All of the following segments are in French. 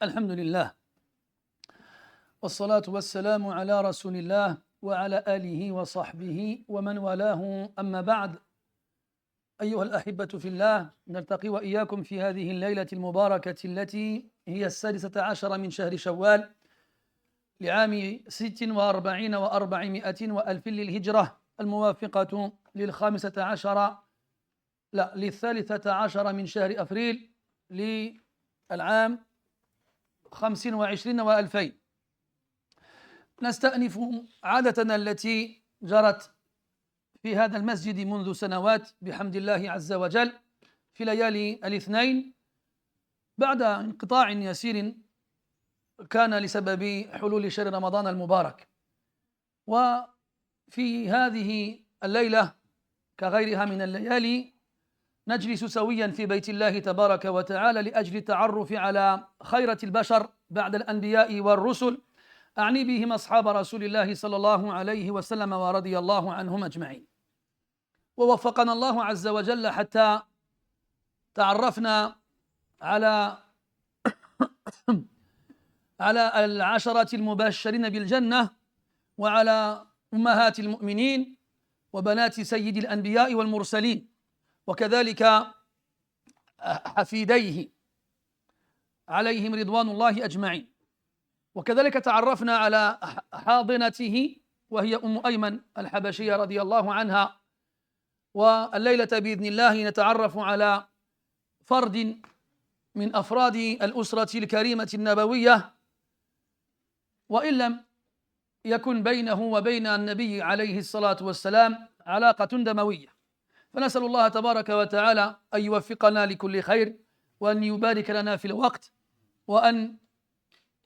الحمد لله والصلاة والسلام على رسول الله وعلى آله وصحبه ومن والاه أما بعد أيها الأحبة في الله نلتقي وإياكم في هذه الليلة المباركة التي هي 16 من شهر شوال لعام 46 و400 وألف للهجرة الموافقة لل13 من شهر أفريل للعام 25 و2000. نستأنف عادتنا التي جرت في هذا المسجد منذ سنوات بحمد الله عز وجل في ليالي الاثنين بعد انقطاع يسير كان لسبب حلول شهر رمضان المبارك. وفي هذه الليلة كغيرها من الليالي نجلس سويا في بيت الله تبارك وتعالى لأجل التعرف على خيرة البشر بعد الأنبياء والرسل، أعني بهم أصحاب رسول الله صلى الله عليه وسلم ورضي الله عنهم أجمعين. ووفقنا الله عز وجل حتى تعرفنا على العشرة المبشرين بالجنة وعلى أمهات المؤمنين وبنات سيد الأنبياء والمرسلين وكذلك حفيديه عليهم رضوان الله أجمعين. وكذلك تعرفنا على حاضنته وهي أم أيمن الحبشية رضي الله عنها. والليلة بإذن الله نتعرف على فرد من أفراد الأسرة الكريمة النبوية، وإن لم يكن بينه وبين النبي عليه الصلاة والسلام علاقة دموية، فنسأل الله تبارك وتعالى أن يوفقنا لكل خير وأن يبارك لنا في الوقت وأن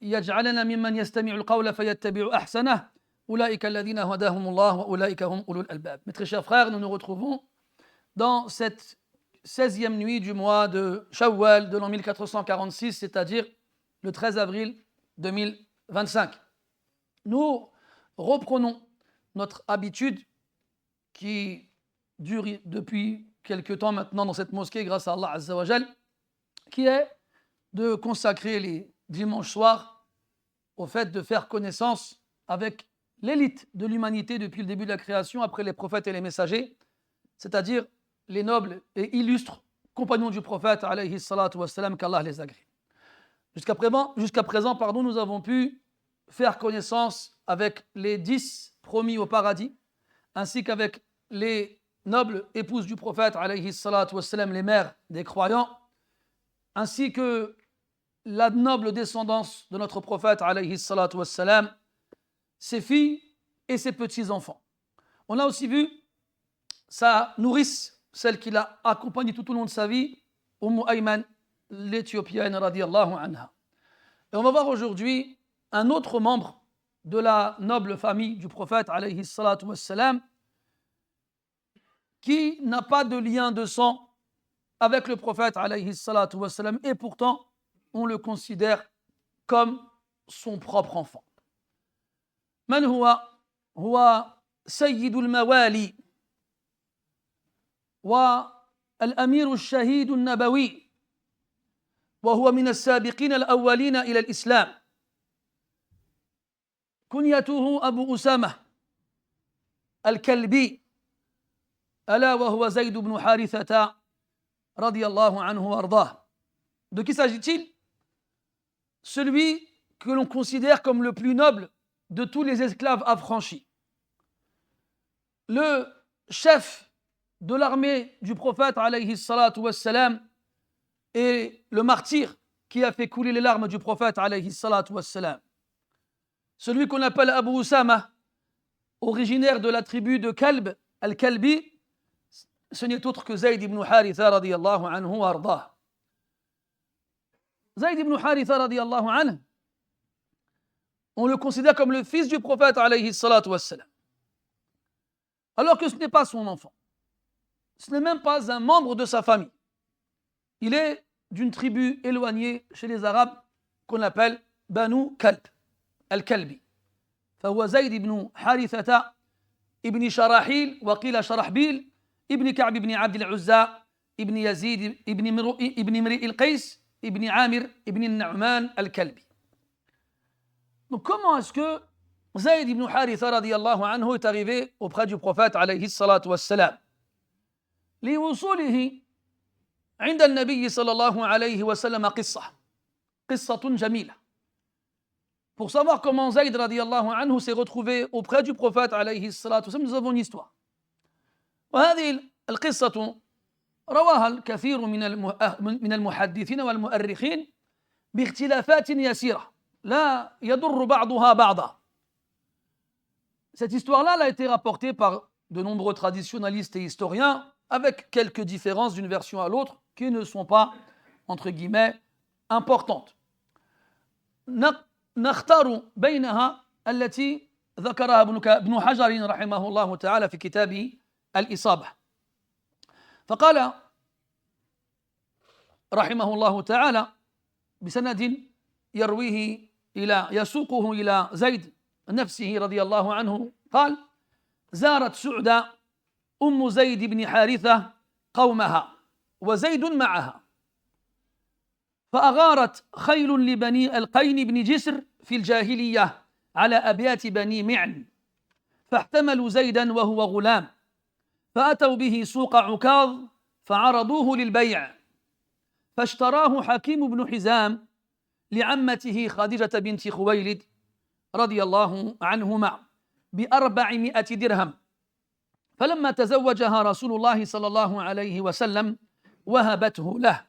يجعلنا ممن يستمع القول فيتبع أحسنه أولئك الذين هداهم الله وأولئك هم أولو الألباب. Mes très chers frères, nous nous retrouvons dans cette 16e nuit du mois de Shawwal de l'an 1446, c'est-à-dire le 13 avril 2025. Nous reprenons notre habitude qui dure depuis quelque temps maintenant dans cette mosquée grâce à Allah Azza wa Jal, qui est de consacrer les dimanches soirs au fait de faire connaissance avec l'élite de l'humanité depuis le début de la création, après les prophètes et les messagers, c'est-à-dire les nobles et illustres compagnons du prophète, alayhi salatu wassalam, qu'Allah les agrée. Jusqu'à présent, nous avons pu faire connaissance avec les 10 promis au paradis, ainsi qu'avec les nobles épouses du prophète, alayhi salatu wassalam, les mères des croyants, ainsi que la noble descendance de notre prophète, alayhi salatu wassalam, ses filles et ses petits-enfants. On a aussi vu sa nourrice, celle qui l'a accompagnée tout au long de sa vie, Ayman, l'Éthiopienne, radiyallahu anha. Et on va voir aujourd'hui un autre membre de la noble famille du prophète, alayhi salatu wassalam, qui n'a pas de lien de sang avec le prophète, alayhi salatu wassalam, et pourtant on le considère comme son propre enfant. من هو سيد الموالي والأمير الشهيد النبوي، وهو من السابقين الأولين إلى الإسلام. كنيته أبو أسامة الكلبي، ألا وهو زيد بن حارثة رضي الله عنه وأرضاه. De qui s'agit-il? Celui que l'on considère comme le plus noble de tous les esclaves affranchis. Le chef de l'armée du prophète, alayhi salatu wassalam, et le martyr qui a fait couler les larmes du prophète, alayhi salatu wassalam. Celui qu'on appelle Abu Usama, originaire de la tribu de Kalb, al-Kalbi, ce n'est autre que Zayd ibn Haritha radiyallahu anhu wa ardah. Zayd ibn Haritha radiyallahu anhu, on le considère comme le fils du prophète, alayhi salatu wassalam, alors que ce n'est pas son enfant. Ce n'est même pas un membre de sa famille. Il est d'une tribu éloignée chez les Arabes qu'on appelle Banu Kalb, al-Kalbi. فهو زيد بن حارثة ابن شراحيل وقيل شرحبيل ابن كعب بن عبد العزى ابن يزيد ابن امرئ القيس ibn Amir ibn Nu'man al-Kalbi. Donc comment est-ce que Zayd ibn Haritha radiyallahu anhu est arrivé auprès du prophète alayhi salatu wassalam? لوصوله عند النبي صلى الله عليه وسلم قصة جميلة. Pour savoir comment Zayd radiyallahu anhu s'est retrouvé auprès du prophète alayhi salatu wassalam, nous avons une histoire. وهذه القصة رواها الكثير من المحدثين والمؤرخين باختلافات يسيرة لا يضر بعضها بعضا. Cette histoire-là a été rapportée par de nombreux traditionalistes et historiens avec quelques différences d'une version à l'autre qui ne sont pas, entre guillemets, importantes. نختار بينها التي ذكرها ابن حجر رحمه الله تعالى في كتابه الإصابة. فقال رحمه الله تعالى بسند يسوقه إلى زيد نفسه رضي الله عنه قال: زارت سعدى أم زيد بن حارثة قومها وزيد معها، فأغارت خيل لبني القين بن جسر في الجاهلية على أبيات بني معن، فاحتملوا زيدا وهو غلام، فأتوا به سوق عكاظ فعرضوه للبيع، فاشتراه حكيم بن حزام لعمته خديجة بنت خويلد رضي الله عنهما ب400 درهم، فلما تزوجها رسول الله صلى الله عليه وسلم وهبته له.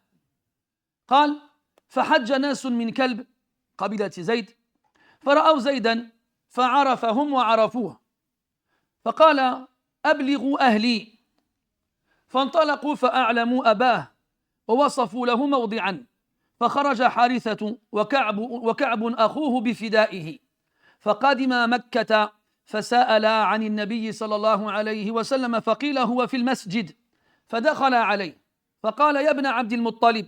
قال: فحج ناس من كلب قبيلة زيد فرأوا زيدا فعرفهم وعرفوه، فقال: أبلغوا أهلي، فانطلقوا فأعلموا أباه ووصفوا له موضعا، فخرج حارثة وكعب أخوه بفدائه، فقدم مكة فسأل عن النبي صلى الله عليه وسلم، فقيل هو في المسجد، فدخل عليه فقال: يا ابن عبد المطلب،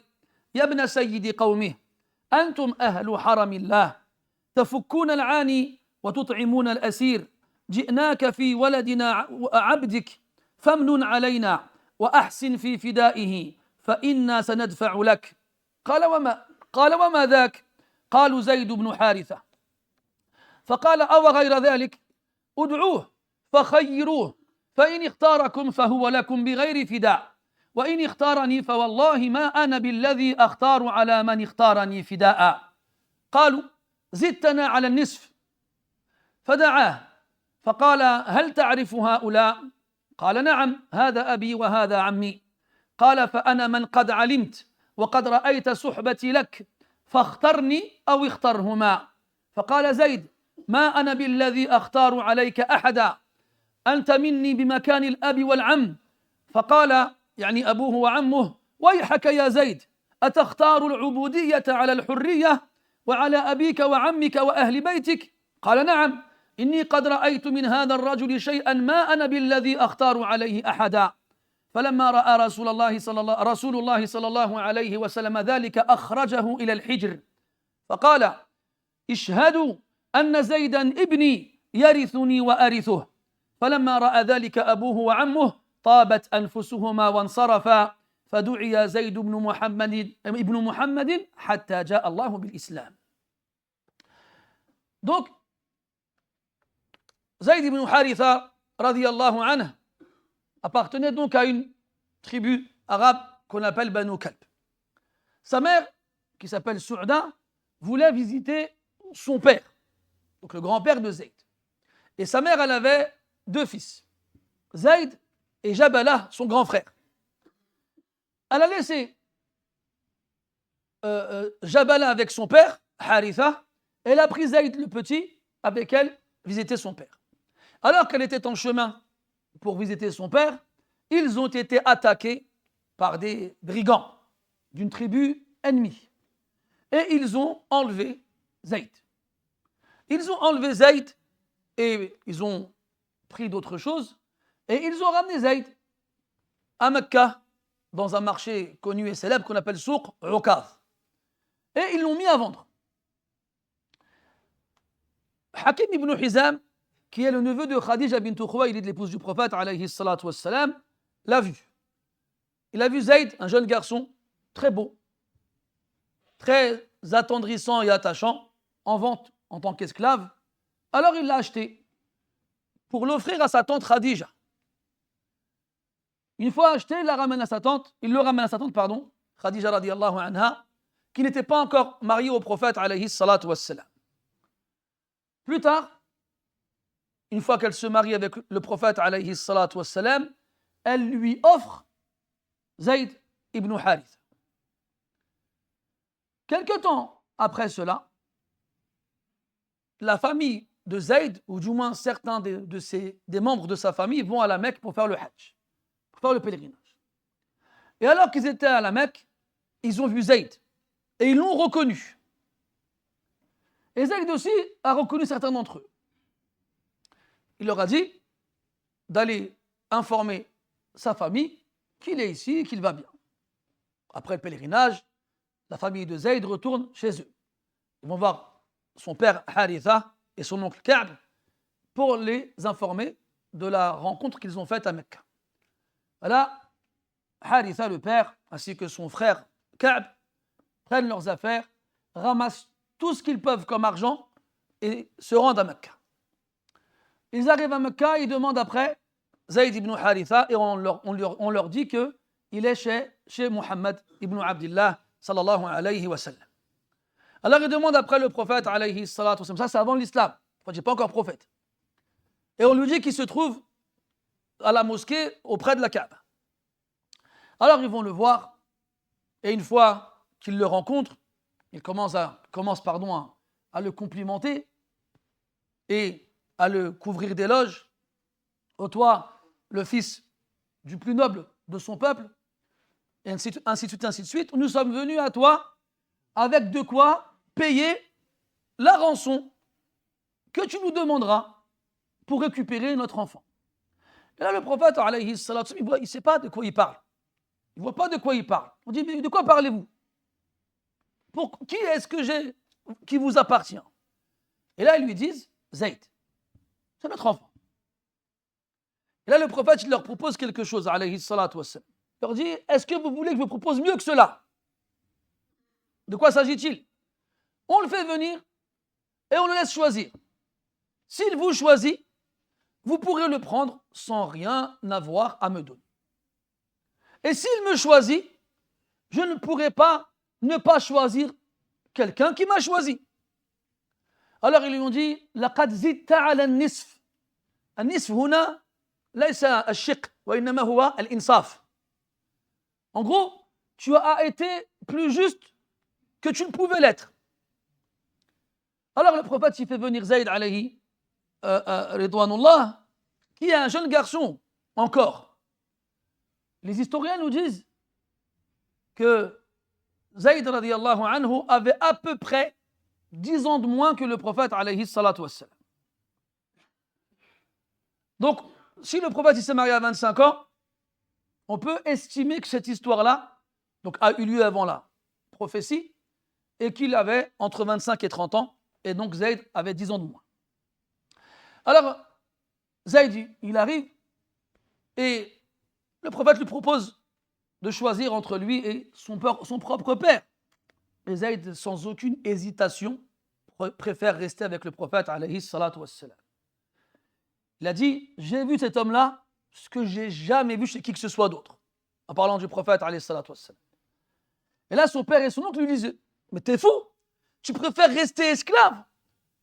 يا ابن سيد قومه، أنتم أهل حرم الله، تفكون العاني وتطعمون الأسير، جئناك في ولدنا عبدك، فامنن علينا وأحسن في فدائه فإنا سندفع لك. قال وما ذاك؟ قالوا: زيد بن حارثة. فقال: أو غير ذلك؟ ادعوه فخيروه، فإن اختاركم فهو لكم بغير فداء، وإن اختارني فوالله ما أنا بالذي أختار على من اختارني فداء. قالوا: زدتنا على النصف. فدعاه فقال: هل تعرف هؤلاء؟ قال: نعم، هذا أبي وهذا عمي. قال: فأنا من قد علمت وقد رأيت صحبتي لك، فاخترني أو اخترهما. فقال زيد: ما أنا بالذي أختار عليك أحدا، أنت مني بمكان الأب والعم. فقال يعني أبوه وعمه: ويحك يا زيد، أتختار العبودية على الحرية وعلى أبيك وعمك وأهل بيتك؟ قال: نعم، إني قد رأيت من هذا الرجل شيئا ما أنا بالذي أختار عليه أحدا. فلما رأى رسول الله صلى الله عليه وسلم ذلك أخرجه إلى الحجر، فقال: اشهدوا أن زيدا ابني يرثني وأرثه. فلما رأى ذلك أبوه وعمه طابت أنفسهما وانصرفا، فدعي زيد ابن محمد حتى جاء الله بالإسلام. Donc, Zayd ibn Haritha radiyallahu anhu appartenait donc à une tribu arabe qu'on appelle Banu Kalb. Sa mère, qui s'appelle Su'da, voulait visiter son père, donc le grand-père de Zayd. Et sa mère, elle avait 2 fils, Zayd et Jabalah, son grand frère. Elle a laissé Jabalah avec son père, Haritha, et elle a pris Zayd le petit avec elle visiter son père. Alors qu'elle était en chemin pour visiter son père, ils ont été attaqués par des brigands d'une tribu ennemie. Et ils ont enlevé Zayd. Ils ont enlevé Zayd et ils ont pris d'autres choses et ils ont ramené Zayd à Mecca dans un marché connu et célèbre qu'on appelle Souq Ukaz. Et ils l'ont mis à vendre. Hakim ibn Hizam, qui est le neveu de Khadija bint Khuwaylid, l'épouse du prophète alayhi salatu wassalam, l'a vu. Il a vu Zayd, un jeune garçon, très beau, très attendrissant et attachant, en vente en tant qu'esclave. Alors il l'a acheté pour l'offrir à sa tante Khadija. Une fois acheté, il le ramène à sa tante, Khadija radiallahu anha, qui n'était pas encore mariée au prophète alayhi salatu wassalam. Plus tard, une fois qu'elle se marie avec le prophète alayhi salatu wassalam, elle lui offre Zayd ibn Harith. Quelque temps après cela, la famille de Zayd, ou du moins certains des membres de sa famille, vont à la Mecque pour faire le Hajj, pour faire le pèlerinage. Et alors qu'ils étaient à la Mecque, ils ont vu Zayd et ils l'ont reconnu. Et Zayd aussi a reconnu certains d'entre eux. Il leur a dit d'aller informer sa famille qu'il est ici et qu'il va bien. Après le pèlerinage, la famille de Zayd retourne chez eux. Ils vont voir son père Haritha et son oncle Ka'b pour les informer de la rencontre qu'ils ont faite à Mecca. Voilà, Haritha, le père, ainsi que son frère Ka'b, prennent leurs affaires, ramassent tout ce qu'ils peuvent comme argent et se rendent à Mecca. Ils arrivent à Mecca, ils demandent après Zayd ibn Haritha et on leur dit qu'il est chez Muhammad ibn Abdillah sallallahu alayhi wa sallam. Alors ils demandent après le prophète alayhi salatu wa sallam. Ça c'est avant l'islam, il n'est pas encore prophète. Et on lui dit qu'il se trouve à la mosquée auprès de la Kaaba. Alors ils vont le voir et une fois qu'ils le rencontrent, ils commencent à le complimenter et à le couvrir d'éloges. Ô toi, le fils du plus noble de son peuple, et ainsi de suite. Nous sommes venus à toi avec de quoi payer la rançon que tu nous demanderas pour récupérer notre enfant. Et là, le prophète, alayhi salatu, il ne sait pas de quoi il parle. Il ne voit pas de quoi il parle. On dit, mais de quoi parlez-vous? Pour qui est-ce que j'ai qui vous appartient? Et là, ils lui disent, Zayd, c'est notre enfant. Et là, le prophète, il leur propose quelque chose, alayhi salatu wassalam. Il leur dit, est-ce que vous voulez que je vous propose mieux que cela? De quoi s'agit-il? On le fait venir et on le laisse choisir. S'il vous choisit, vous pourrez le prendre sans rien avoir à me donner. Et s'il me choisit, je ne pourrai pas ne pas choisir quelqu'un qui m'a choisi. Alors ils lui ont dit, لقد زدت على النصف. النصف هنا ليس الشق وإنما هو الإنصاف. En gros, tu as été plus juste que tu ne pouvais l'être. Alors le prophète, il fait venir Zayd alayhi ridwanullah, qui est un jeune garçon encore. Les historiens nous disent que Zayd radiyallahu anhu avait à peu près 10 ans de moins que le prophète alayhi salatu wassalam. Donc, si le prophète il s'est marié à 25 ans, on peut estimer que cette histoire-là a eu lieu avant la prophétie et qu'il avait entre 25 et 30 ans, et donc Zayd avait 10 ans de moins. Alors, Zayd, il arrive et le prophète lui propose de choisir entre lui et son propre père. Et Zayd, sans aucune hésitation, préfère rester avec le prophète alayhi salatu wassalam. Il a dit, j'ai vu cet homme-là, ce que j'ai jamais vu chez qui que ce soit d'autre, en parlant du prophète alayhi salatu wassalam. Et là, son père et son oncle lui disent, mais t'es fou, tu préfères rester esclave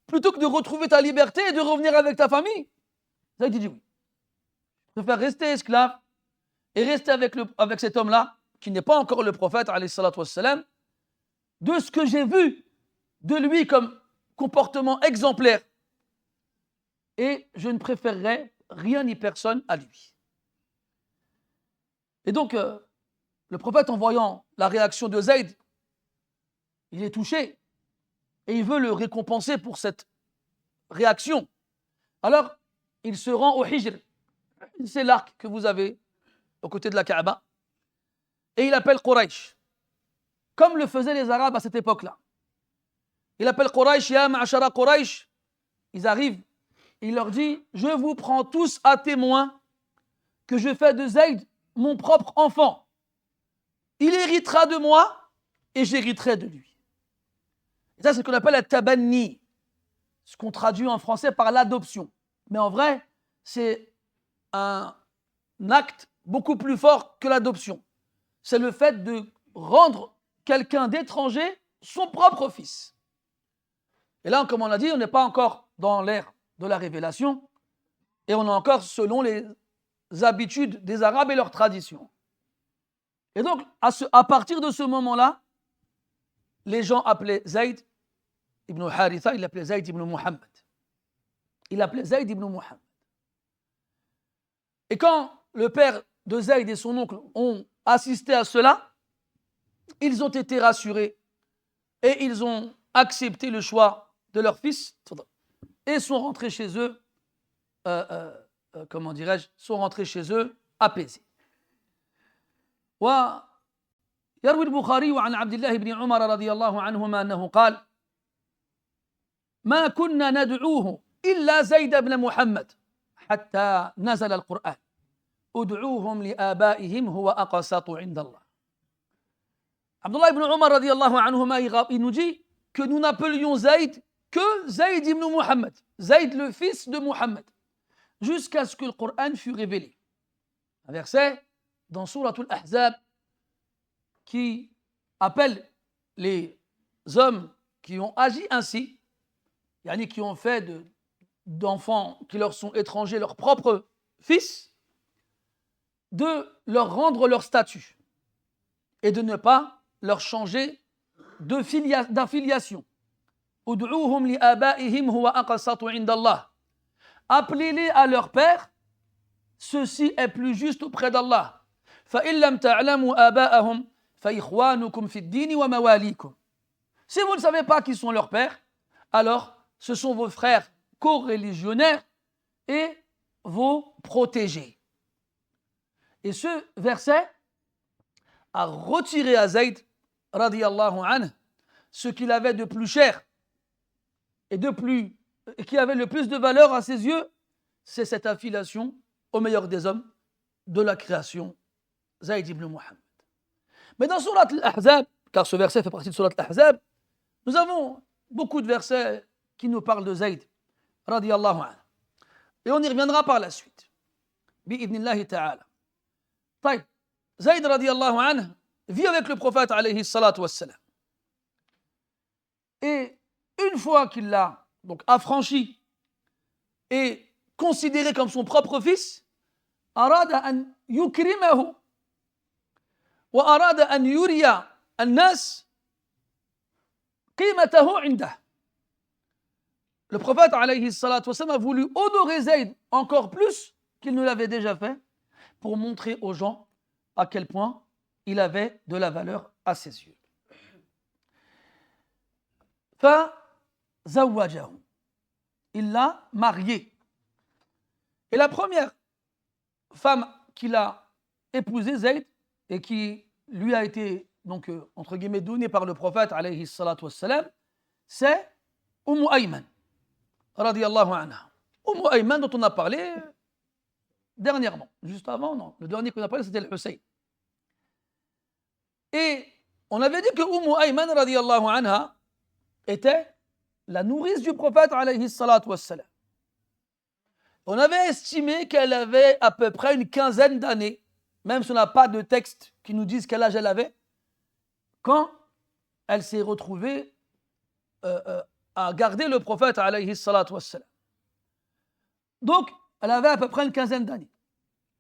plutôt que de retrouver ta liberté et de revenir avec ta famille? Zayd dit oui. Je préfère rester esclave et rester avec cet homme-là, qui n'est pas encore le prophète, alayhi salatu wassalam, de ce que j'ai vu de lui comme comportement exemplaire. Et je ne préférerais rien ni personne à lui. Et donc, le prophète, en voyant la réaction de Zayd, il est touché et il veut le récompenser pour cette réaction. Alors, il se rend au Hijr. C'est l'arc que vous avez aux côtés de la Kaaba. Et il appelle Quraysh, comme le faisaient les Arabes à cette époque-là. Il appelle Quraysh, Ya ma'ashara Quraysh. Ils arrivent, il leur dit, je vous prends tous à témoin que je fais de Zayd mon propre enfant. Il héritera de moi et j'hériterai de lui. Et ça, c'est ce qu'on appelle la tabanni, ce qu'on traduit en français par l'adoption. Mais en vrai, c'est un acte beaucoup plus fort que l'adoption. C'est le fait de rendre quelqu'un d'étranger son propre fils. Et là, comme on l'a dit, on n'est pas encore dans l'ère de la révélation, et on est encore selon les habitudes des Arabes et leurs traditions. Et donc, à partir de ce moment-là, les gens appelaient Zayd ibn Haritha, il l'appelait Zayd ibn Muhammad. Il l'appelait Zayd ibn Muhammad. Et quand le père de Zayd et son oncle ont assisté à cela, ils ont été rassurés et ils ont accepté le choix de leur fils et sont rentrés chez eux, comment dirais-je, sont rentrés chez eux apaisés. ويروي البخاري عن عبد الله بن عمر رضي الله عنهما أنه قال: ما كنا ندعوه إلا زيد بن محمد حتى نزل القرآن ادعوهم لآبائهم هو أقسط عند الله. Abdullah ibn Umar radiallahu anhuma, il nous dit que nous n'appelions Zayd que Zayd ibn Muhammad, Zayd le fils de Muhammad, jusqu'à ce que le Coran fût révélé. Un verset dans Sourate Al-Ahzab qui appelle les hommes qui ont agi ainsi, yani qui ont fait d'enfants qui leur sont étrangers leur propre fils, de leur rendre leur statut et de ne pas leur changer d'affiliation. Ud'uuhum li abaihim huwa aqsatu inda Allah. Appelez-les à leur père, ceci est plus juste auprès d'Allah. Fa in lam ta'lamu aba'ahum fa ikhwanukum fi ad-din wa mawalikum. Si vous ne savez pas qui sont leurs pères, alors ce sont vos frères co-religionnaires et vos protégés. Et ce verset a retiré à Zayd radiyallahu anhu ce qu'il avait de plus cher et qui avait le plus de valeur à ses yeux, c'est cette affiliation au meilleur des hommes de la création, Zayd ibn Muhammad. Mais dans Surat Al-Ahzab, car ce verset fait partie de Surat Al-Ahzab, nous avons beaucoup de versets qui nous parlent de Zayd radiyallahu anhu. Et on y reviendra par la suite. Bi'idnillahi ta'ala. Zayd radiyallahu anhu vit avec le prophète alayhi salatu wassalam. Et une fois qu'il l'a donc affranchi et considéré comme son propre fils, arada an yukrimahu wa arada an yuriya an-nas qimatahu indah. Le prophète alayhi salatu wassalam a voulu honorer Zayd encore plus qu'il ne l'avait déjà fait pour montrer aux gens à quel point il avait de la valeur à ses yeux. فزوجه. Il l'a marié. Et la première femme qu'il a épousée, Zayd, et qui lui a été, donc, entre guillemets, donnée par le prophète, alayhi salatu wassalam, c'est Ayman, radiyallahu anha. Ayman, dont on a parlé dernièrement. Juste avant, non. Le dernier qu'on a parlé, c'était le Hussein. Et on avait dit que Ayman, radiyallahu anha, était la nourrice du prophète, alayhi salatu wassalam. On avait estimé qu'elle avait à peu près une quinzaine d'années, même si on n'a pas de texte qui nous dise quel âge elle avait, quand elle s'est retrouvée à garder le prophète, alayhi salatu wassalam. Donc, elle avait à peu près une quinzaine d'années.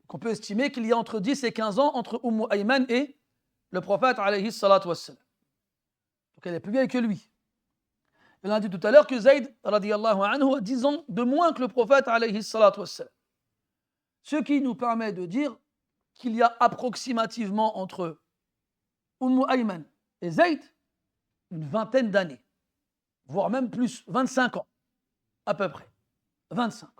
On peut estimer qu'il y a entre 10 et 15 ans entre Ayman et le prophète, alayhi salatu wassalam. Donc, elle est plus vieille que lui. On a dit tout à l'heure que Zayd, radiyallahu anhu, a 10 ans de moins que le prophète, alayhi salatu wassalam. Ce qui nous permet de dire qu'il y a approximativement entre Ayman et Zayd une vingtaine d'années, voire même plus, 25 ans, à peu près. 25 ans.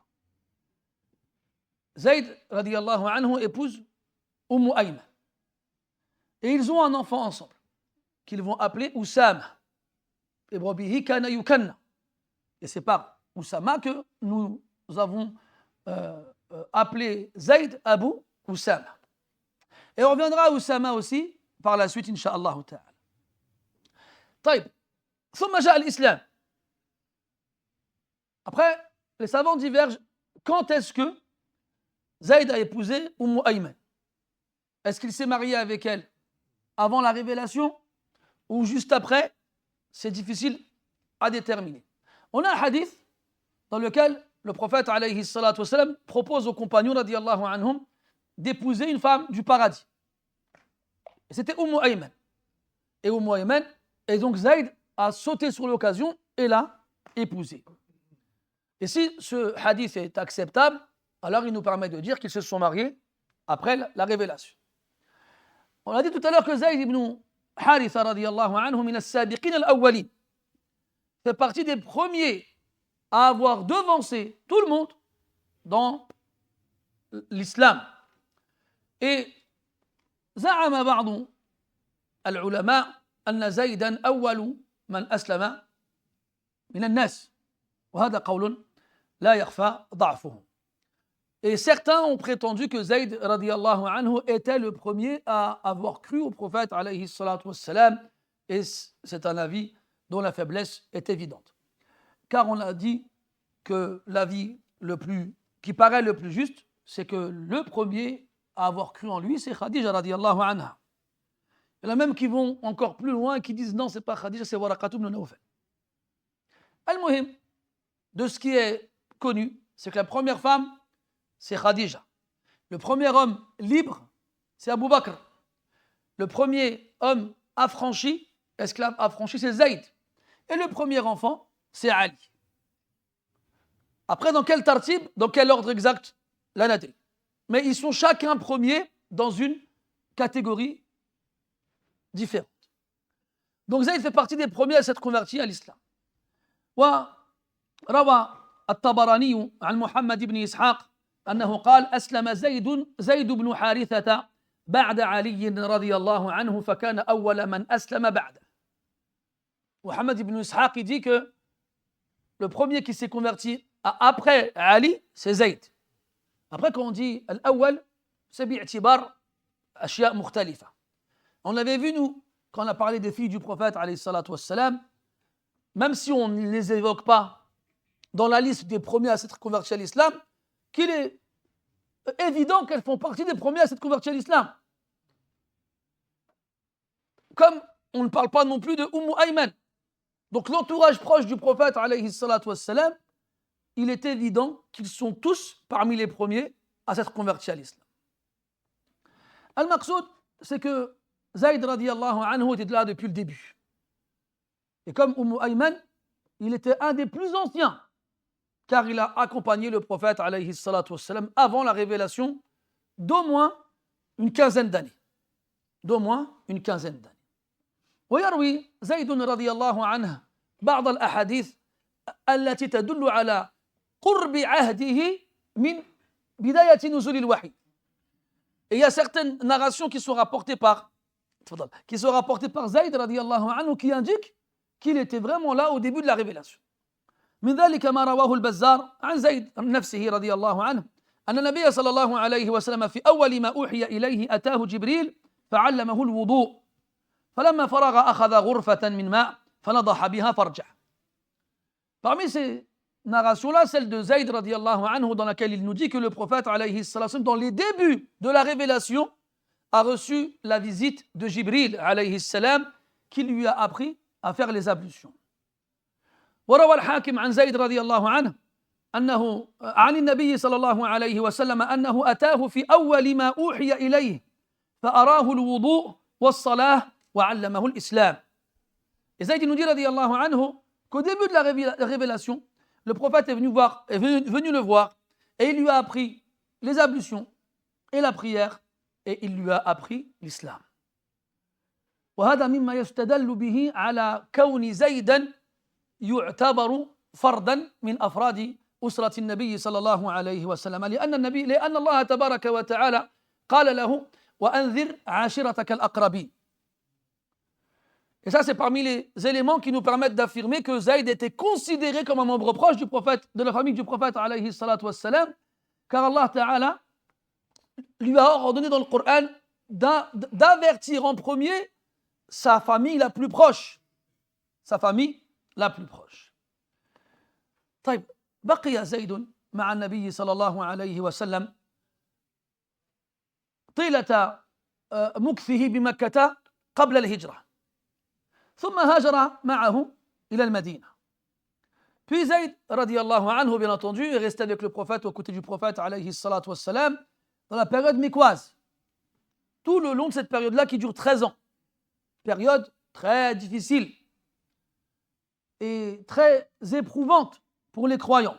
Zayd, radiyallahu anhu, épouse Ayman. Et ils ont un enfant ensemble, qu'ils vont appeler Oussama. Et c'est par Oussama que nous avons appelé Zayd Abu Oussama. Et on reviendra à Oussama aussi par la suite, Inch'Allah ta'ala. طيب, ثم جاء الإسلام. Après, les savants divergent. Quand est-ce que Zayd a épousé Ayman? Est-ce qu'il s'est marié avec elle avant la révélation ou juste après? C'est difficile à déterminer. On a un hadith dans lequel le prophète alayhi salatu wassalam propose aux compagnons radiyallahu anhum d'épouser une femme du paradis. Et c'était Ayman. Et Ayman, et donc Zayd a sauté sur l'occasion et l'a épousée. Et si ce hadith est acceptable, alors il nous permet de dire qu'ils se sont mariés après la révélation. On a dit tout à l'heure que Zayd ibn Haritha radiyallahu anhu min as-sabiqin al-awwalin fait partie des premiers à avoir devancé tout le monde dans l'islam. Et زعم بعض العلماء أن زيدا أول من أسلم من الناس وهذا قول لا يخفى ضعفه. Et certains ont prétendu que Zayd radiyallahu anhu était le premier à avoir cru au prophète alayhi salatu wassalam, et c'est un avis dont la faiblesse est évidente. Car on a dit que l'avis qui paraît le plus juste, c'est que le premier à avoir cru en lui, c'est Khadija radiyallahu anha. Il y en a même qui vont encore plus loin et qui disent non, c'est pas Khadija, c'est Waraqat ibn Nawfal. Al-Muhim, de ce qui est connu, c'est que la première femme, c'est Khadija. Le premier homme libre, c'est Abu Bakr. Le premier homme affranchi, esclave affranchi, c'est Zayd. Et le premier enfant, c'est Ali. Après, dans quel tartib, dans quel ordre exact? La nadri. Mais ils sont chacun premiers dans une catégorie différente. Donc Zayd fait partie des premiers à s'être convertis à l'islam. وروى الطبراني عن محمد بن إسحاق أنه قال أسلم زيد بن حارثة بعد علي رضي الله عنه فكان أول من أسلم بعده. Mohammed ibn Ishaq dit que le premier qui s'est converti après Ali, c'est Zayd. Après, quand on dit Al-Awwal, c'est bi'tibar ashya mukhtalifa. On avait vu, nous, quand on a parlé des filles du prophète, alayhi salatu wassalam, même si on ne les évoque pas dans la liste des premiers à s'être convertis à l'islam, qu'il est évident qu'elles font partie des premiers à s'être convertis à l'islam. Comme on ne parle pas non plus de Ayman. Donc l'entourage proche du prophète, alayhi salatu wassalam, il est évident qu'ils sont tous parmi les premiers à s'être convertis à l'islam. Al-Maqsoud, c'est que Zayd radiyallahu anhu était là depuis le début. Et comme Ayman, il était un des plus anciens, car il a accompagné le prophète alayhi salatu wassalam avant la révélation d'au moins une quinzaine d'années. ويروي زيد رضي الله عنه بعض الأحاديث التي تدل على قرب عهده من بداية نزول الوحي. Et il y a certaines narrations qui sont rapportées par Zayd radiyallahu anhu qui indiquent qu'il était vraiment là au début de la révélation. من ذلك ما رواه البزار عن زيد نفسه رضي الله عنه أن النبي صلى الله عليه وسلم في أول ما أوحي إليه أتاه جبريل فعلمه الوضوء فلما فرغ أخذ غرفة من ماء فنضح بها فرجه. Parmi ces narrations-là, celle de Zayd radiyallahu anhu, dans laquelle il nous dit que le prophète alayhi salam, dans les débuts de la révélation, a reçu la visite de Jibril alayhi salam, qui lui a appris à faire les ablutions. وروى الحاكم عن زيد رضي الله عنه أنه عن النبي صلى الله عليه وسلم أنه أتاه في أول ما أوحي إليه فأراه الوضوء والصلاة وعلمه الإسلام. Et Zayd nous dit رضي الله عنه qu'au début de la révélation, le prophète est venu le voir et il lui a appris les ablutions et la prière et il lui a appris l'islam. وهذا مما يستدل به على كون زيدا يعتبر فردا من أفراد أسرة النبي صلى الله عليه وسلم لأن الله تبارك وتعالى قال له وأنذر عاشرتك الأقربين. Et ça, c'est parmi les éléments qui nous permettent d'affirmer que Zayd était considéré comme un membre proche du prophète, de la famille du prophète alayhi salatu wassalam, car Allah Ta'ala lui a ordonné dans le Coran d'avertir en premier sa famille la plus proche. Sa famille la plus proche. طيب بقي زيد مع النبي صلى الله عليه وسلم طيلة مكثه بمكة قبل الهجرة ثم هاجر معه إلى المدينة. Puis Zayd, radiallahu anhu, bien entendu, est resté avec le prophète, aux côtés du prophète, alayhi salatu wassalam, dans la période micquoise. Tout le long de cette période-là qui dure 13 ans. Période très difficile et très éprouvante pour les croyants.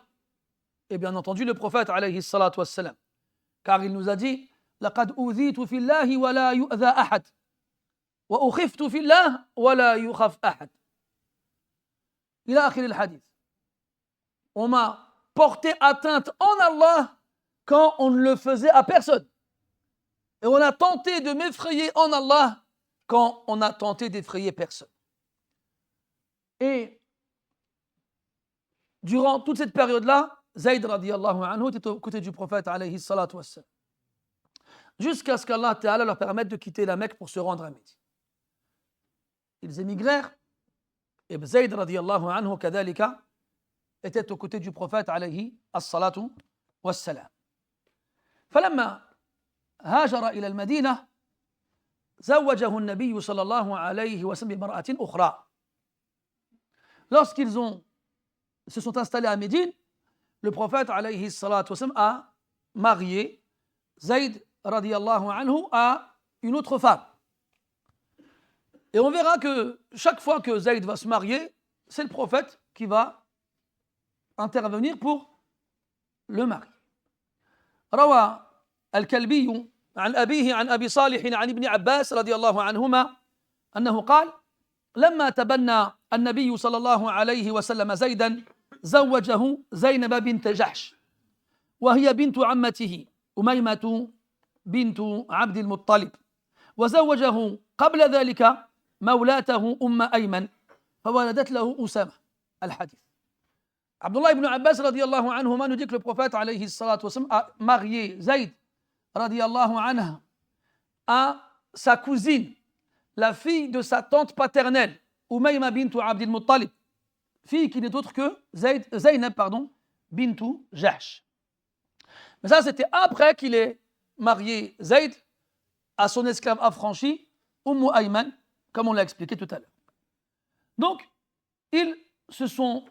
Et bien entendu, le prophète, alayhi salatu wassalam, car il nous a dit لقد أوذيت في الله ولا يؤذى أحد وأخفت في الله ولا يخف أحد إلى آخر الحديث. On m'a porté atteinte en Allah quand on ne le faisait à personne. Et on a tenté de m'effrayer en Allah quand on a tenté d'effrayer personne. Et durant toute cette période-là, Zayd radiallahu anhu était aux côtés du prophète alayhi salatu wassalam. Jusqu'à ce qu'Allah Ta'ala leur permette de quitter la Mecque pour se rendre à Médine. Ils émigrèrent et Zayd radiallahu anhu kadhalika était aux côtés du prophète alayhi as-salatu was-salam. فلما هاجر إلى المدينة زوجه النبي صلى الله عليه وسلم بامرأة أخرى. Lorsqu'ils se sont installés à Médine, le prophète alayhi salatu wassalam a marié Zayd radiallahu anhu à une autre femme. Et on verra que chaque fois que Zayd va se marier, c'est le prophète qui va intervenir pour le mari. روى الكلبي عن أبيه عن أبي صالح عن ابن عباس رضي الله عنهما أنه قال لما تبنى النبي صلى الله عليه وسلم زيدا زوجه زينب بنت جحش وهي بنت عمته أميمة بنت عبد المطلب وزوجه قبل ذلك مولاته أيمن فولدت له أسامة. الحديث. Abdullah ibn Abbas radiallahu anhuma nous dit que le prophète alayhi salatu wassalam a marié Zayd radiallahu anha à sa cousine, la fille de sa tante paternelle, Umayma bintu Abdil Muttalib, fille qui n'est autre que Zaynab bintu Jahsh. Mais ça, c'était après qu'il ait marié Zayd à son esclave affranchi, Ayman, comme on l'a expliqué tout à l'heure. Donc, ils se sont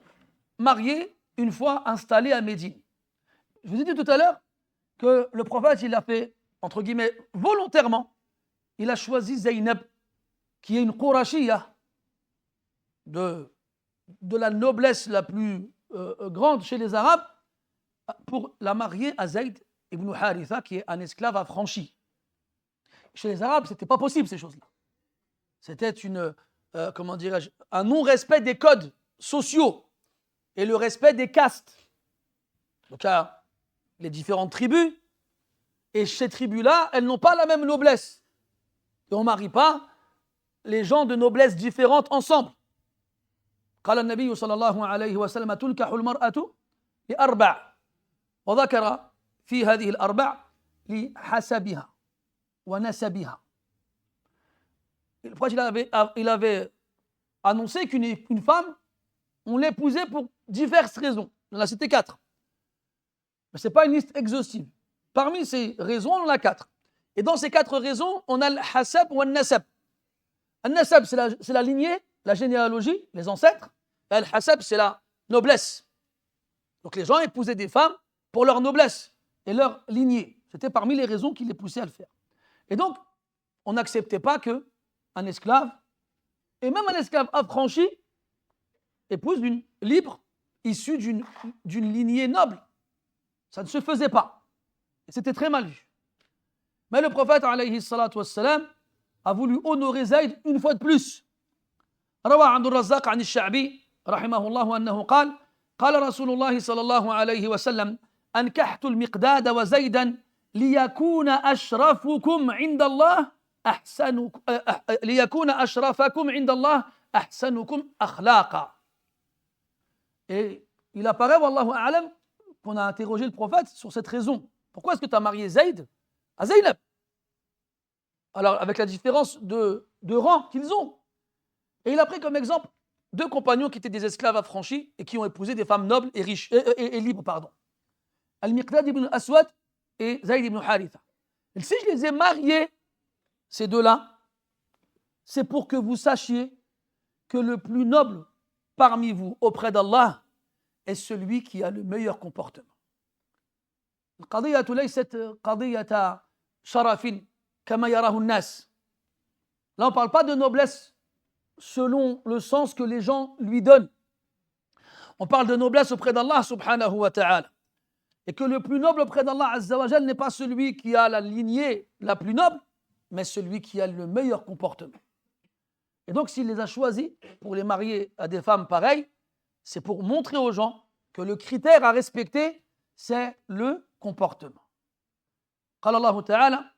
mariés une fois installés à Médine. Je vous ai dit tout à l'heure que le prophète, il l'a fait, entre guillemets, volontairement. Il a choisi Zaynab, qui est une Qurashiyya, de la noblesse la plus grande chez les Arabes, pour la marier à Zayd ibn Haritha, qui est un esclave affranchi. Chez les Arabes, ce n'était pas possible ces choses-là. C'était un non-respect des codes sociaux et le respect des castes. Donc il y a les différentes tribus, et ces tribus-là, elles n'ont pas la même noblesse. Et on ne marie pas les gens de noblesse différentes ensemble. قال النبي صلى الله عليه وسلم تنكح المرأة لأربع وذكر في هذه الأربع لحسبها ونسبها. Le prophète il avait annoncé qu'une femme, on l'épousait pour diverses raisons. On a cité 4. Mais ce n'est pas une liste exhaustive. Parmi ces raisons, on en a 4. Et dans ces 4 raisons, on a le hasab ou le nasab. Le nasab, c'est la lignée, la généalogie, les ancêtres. Et le hasab, c'est la noblesse. Donc les gens épousaient des femmes pour leur noblesse et leur lignée. C'était parmi les raisons qui les poussaient à le faire. Et donc, on n'acceptait pas qu'un esclave, et même un esclave affranchi, épouse une libre issue d'une lignée noble. Ça ne se faisait pas. Et c'était très mal vu. Mais le prophète, alayhi salatu wassalam, a voulu honorer Zayd une fois de plus. روى عبد الرزاق عن الشعبي رحمه الله أنه قال قال رسول الله صلى الله عليه وسلم أنكحت المقداد وزيدا ليكون أشرفكم عند الله ليكون أشرفكم عند الله أحسنكم أخلاقا. Et il apparaît, wallahu a'lam, qu'on a interrogé le prophète sur cette raison. Pourquoi est-ce que tu as marié Zayd à Zaynab? Alors, avec la différence de rang qu'ils ont. Et il a pris comme exemple deux compagnons qui étaient des esclaves affranchis et qui ont épousé des femmes nobles et riches et libres, pardon. Al-Miqdad ibn Aswad et Zayd ibn Haritha. Et si je les ai mariés, ces deux-là, c'est pour que vous sachiez que le plus noble parmi vous auprès d'Allah est celui qui a le meilleur comportement. القضية ليست قضية شرف كما يراه الناس. Là, on ne parle pas de noblesse selon le sens que les gens lui donnent. On parle de noblesse auprès d'Allah subhanahu wa ta'ala. Et que le plus noble auprès d'Allah azza wa jal n'est pas celui qui a la lignée la plus noble, mais celui qui a le meilleur comportement. Et donc, s'il les a choisis pour les marier à des femmes pareilles, c'est pour montrer aux gens que le critère à respecter, c'est le comportement. قال الله تعالى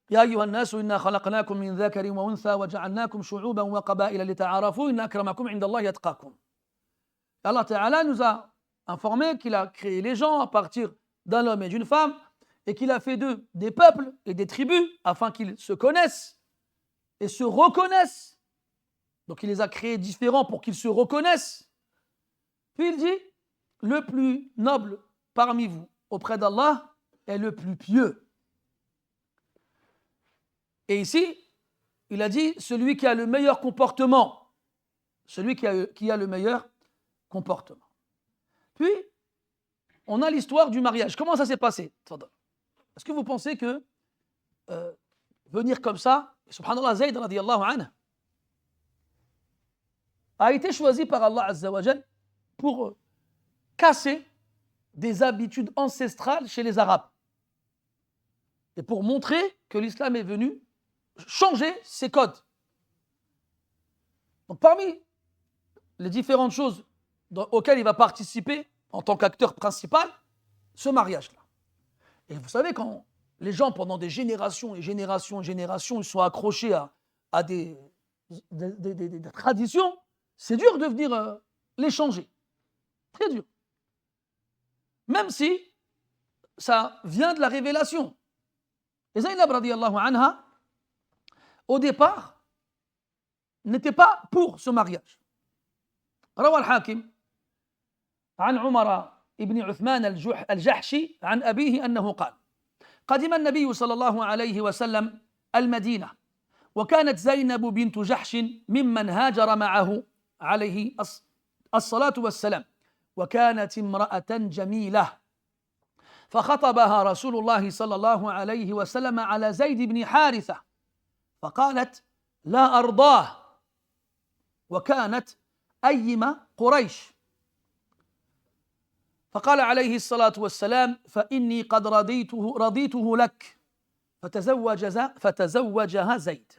يا أيها الناس إنا خلقناكم من ذكر وأنثى وجعلناكم شعوبا وقبائل لتعارفوا إن أكرمكم عند الله يتقاكم. Allah Ta'ala nous a informé qu'il a créé les gens à partir d'un homme et d'une femme et qu'il a fait d'eux des peuples et des tribus afin qu'ils se connaissent et se reconnaissent. Donc il les a créés différents pour qu'ils se reconnaissent. Puis il dit, le plus noble parmi vous auprès d'Allah est le plus pieux. Et ici, il a dit celui qui a le meilleur comportement. Celui qui a le meilleur comportement. Puis, on a l'histoire du mariage. Comment ça s'est passé? Est-ce que vous pensez que venir comme ça, subhanallah, Zayd radiyallahu anhu, a été choisi par Allah azza wa jal pour casser des habitudes ancestrales chez les Arabes et pour montrer que l'islam est venu changer ses codes. Donc parmi les différentes choses auxquelles il va participer en tant qu'acteur principal, ce mariage-là. Et vous savez, quand les gens, pendant des générations et générations et générations, ils sont accrochés à des traditions, c'est dur de venir les changer. Très dur. Même si ça vient de la révélation. Et Zaynab radiyallahu anha, au départ, n'était pas pour ce mariage. روى الحاكم عن عمر ابن عثمان الجحشي عن أبيه أنه قال قدم النبي صلى الله عليه وسلم المدينة وكانت زينب بنت جحش ممن هاجر معه عليه الصلاة والسلام وكانت امرأة جميلة فخطبها رسول الله صلى الله عليه وسلم على زيد بن حارثة فقالت لا أرضاه وكانت أيم قريش فقال عليه الصلاة والسلام فإني قد رضيته لك فتزوجها زيد.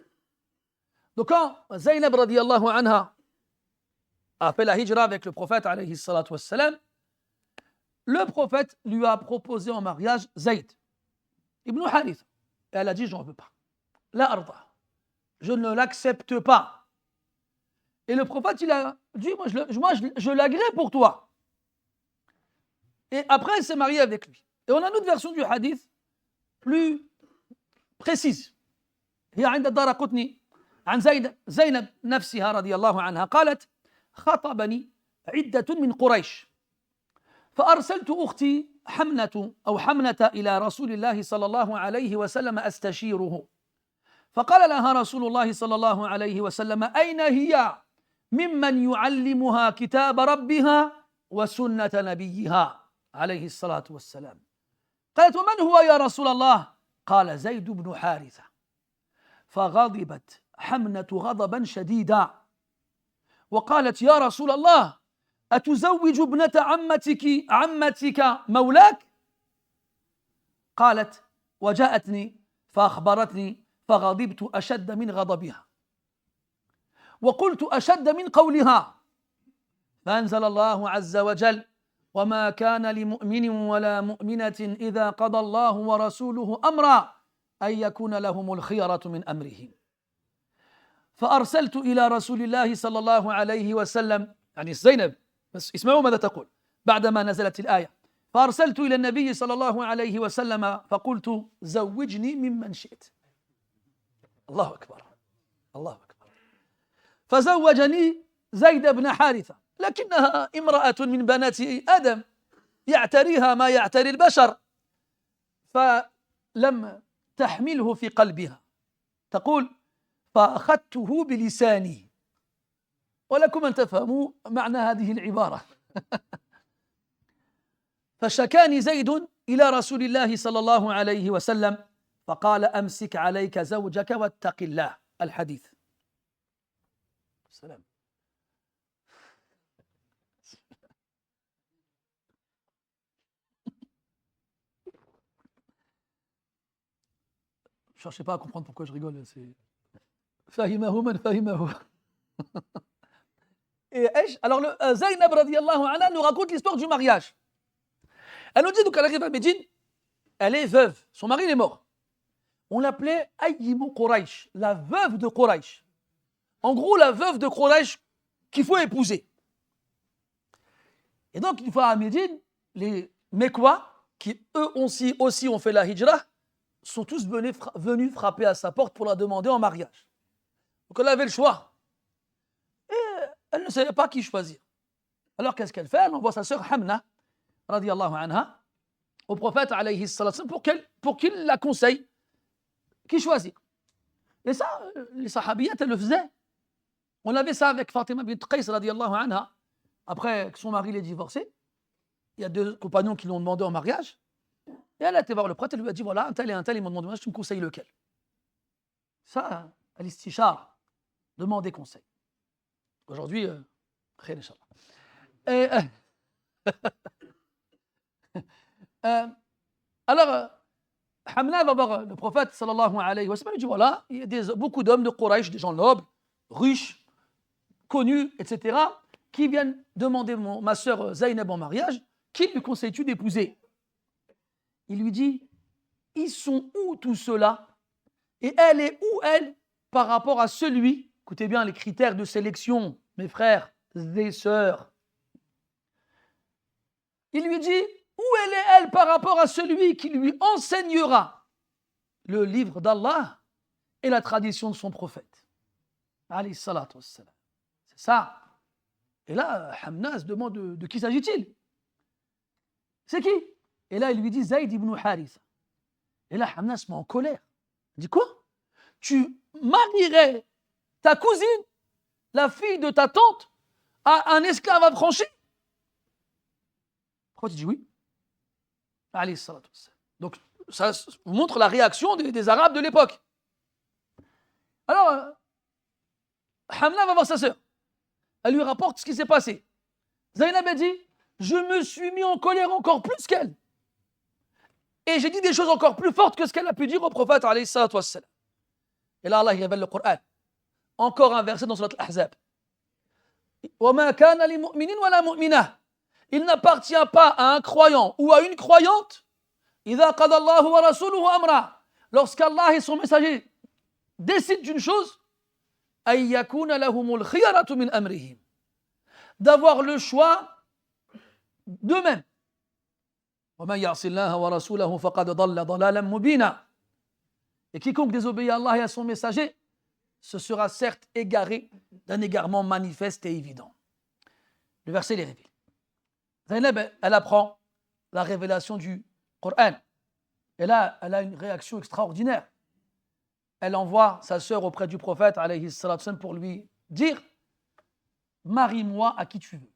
Donc quand Zaynab radiyallahu anha a fait la hijra avec le prophète alayhi salatu wassalam, le prophète lui a proposé en mariage Zayd ibn Harith. Et elle a dit, j'en veux pas. La arda. Je ne l'accepte pas. Et le prophète, il a dit, moi je l'agrée pour toi. Et après, elle s'est mariée avec lui. Et on a une autre version du hadith plus précise. هي عند الدارقطني عن زينب نفسها رضي الله عنها قالت خطبني عدة من قريش فأرسلت أختي حمنة إلى رسول الله صلى الله عليه وسلم أستشيره فقال لها رسول الله صلى الله عليه وسلم أين هي ممن يعلمها كتاب ربها وسنة نبيها عليه الصلاة والسلام قالت ومن هو يا رسول الله قال زيد بن حارثة فغضبت حمنة غضبا شديدا وقالت يا رسول الله أتزوج ابنة عمتك مولاك قالت وجاءتني فأخبرتني فغضبت أشد من غضبها وقلت أشد من قولها فأنزل الله عز وجل وما كان لمؤمن ولا مؤمنة إذا قضى الله ورسوله أمرا أن يكون لهم الخيرة من أمرهم فأرسلت إلى رسول الله صلى الله عليه وسلم يعني زينب بس اسمعوا ماذا تقول بعدما نزلت الآية فأرسلت إلى النبي صلى الله عليه وسلم فقلت زوجني ممن شئت الله أكبر الله أكبر فزوجني زيد بن حارثة لكنها امرأة من بنات آدم يعتريها ما يعتري البشر فلم تحمله في قلبها تقول فأخذته بلساني ولكم أن تفهموا معنى هذه العبارة فشكاني زيد إلى رسول الله صلى الله عليه وسلم فقال أمسك عليك زوجك واتق الله الحديث السلام Je ne cherchez pas à comprendre pourquoi je rigole. فهمه من فهمه. Et alors Zaynab radiallahu anha nous raconte l'histoire du mariage. Elle nous dit donc qu'elle arrive à Médine, elle est veuve, son mari est mort. On l'appelait Ayyimu Quraysh, la veuve de Quraysh. En gros, la veuve de Quraysh qu'il faut épouser. Et donc, une fois à Médine, les Mekwa, qui eux aussi ont fait la hijra, sont tous venus frapper à sa porte pour la demander en mariage. Donc elle avait le choix. Et elle ne savait pas qui choisir. Alors qu'est-ce qu'elle fait? Elle envoie sa sœur Hamna, radiallahu anha, au prophète alayhi salam pour qu'il la conseille. Qui choisir? Et ça, les sahabiyat, elles le faisaient. On avait ça avec Fatima bint Qais, radiallahu anha. Après que son mari l'ait divorcé, il y a deux compagnons qui l'ont demandé en mariage. Et elle a été voir le prêtre, elle lui a dit voilà, un tel et un tel, ils m'ont demandé mariage, tu me conseilles lequel? Ça, al-istishara, demander conseil. Aujourd'hui, khayr, Inch'Allah. Alors, Hamna va voir le prophète sallallahu alayhi wa sallam, il dit voilà, il y a beaucoup d'hommes de Quraysh, des gens nobles, riches, connus, etc., qui viennent demander ma sœur Zaynab en mariage, qui lui conseilles-tu d'épouser? Il lui dit, ils sont où tous ceux-là? Et elle est où elle par rapport à celui, écoutez bien les critères de sélection, mes frères et sœurs. Il lui dit, où elle est elle par rapport à celui qui lui enseignera le livre d'Allah et la tradition de son prophète. Alayhi salatu wassalam. C'est ça. Et là, Hamna se demande de qui s'agit-il? C'est qui? Et là, il lui dit Zayd ibn Haritha. Et là, Hamna se met en colère. Il dit quoi? Tu marierais ta cousine, la fille de ta tante, à un esclave affranchi? Pourquoi tu dis oui? Alayhi salatu wassalam. Donc, ça montre la réaction des Arabes de l'époque. Alors, Hamna va voir sa sœur. Elle lui rapporte ce qui s'est passé. Zaynab a dit, je me suis mis en colère encore plus qu'elle. Et j'ai dit des choses encore plus fortes que ce qu'elle a pu dire au prophète, alayhi salatu wassalam. Et là, Allah il révèle le Coran. Encore un verset dans Surat Al-Ahzab. وَمَا كَانَ لِمُؤْمِنٍ وَلَا مُؤْمِنَةٍ. Il n'appartient pas à un croyant ou à une croyante, إِذَا قَضَى اللَّهُ وَرَسُولُهُ أَمْرًا. Lorsqu'Allah et son messager décident d'une chose, أَن يَكُونَ لَهُمُ الْخِيَرَةُ مِنْ أَمْرِهِمْ. D'avoir le choix d'eux-mêmes. وَمَنْ يَعْصِ اللَّهَ وَرَسُولَهُ فَقَدْ ضَلَّ ضَلَالًا مُبِينًا. Et quiconque désobéit à Allah et à son messager, ce sera certes égaré d'un égarement manifeste et évident. Le verset les révèle. Zaynab, elle apprend la révélation du Coran. Et là, elle a une réaction extraordinaire. Elle envoie sa sœur auprès du prophète alayhi salatu wassalam, pour lui dire marie-moi à qui tu veux.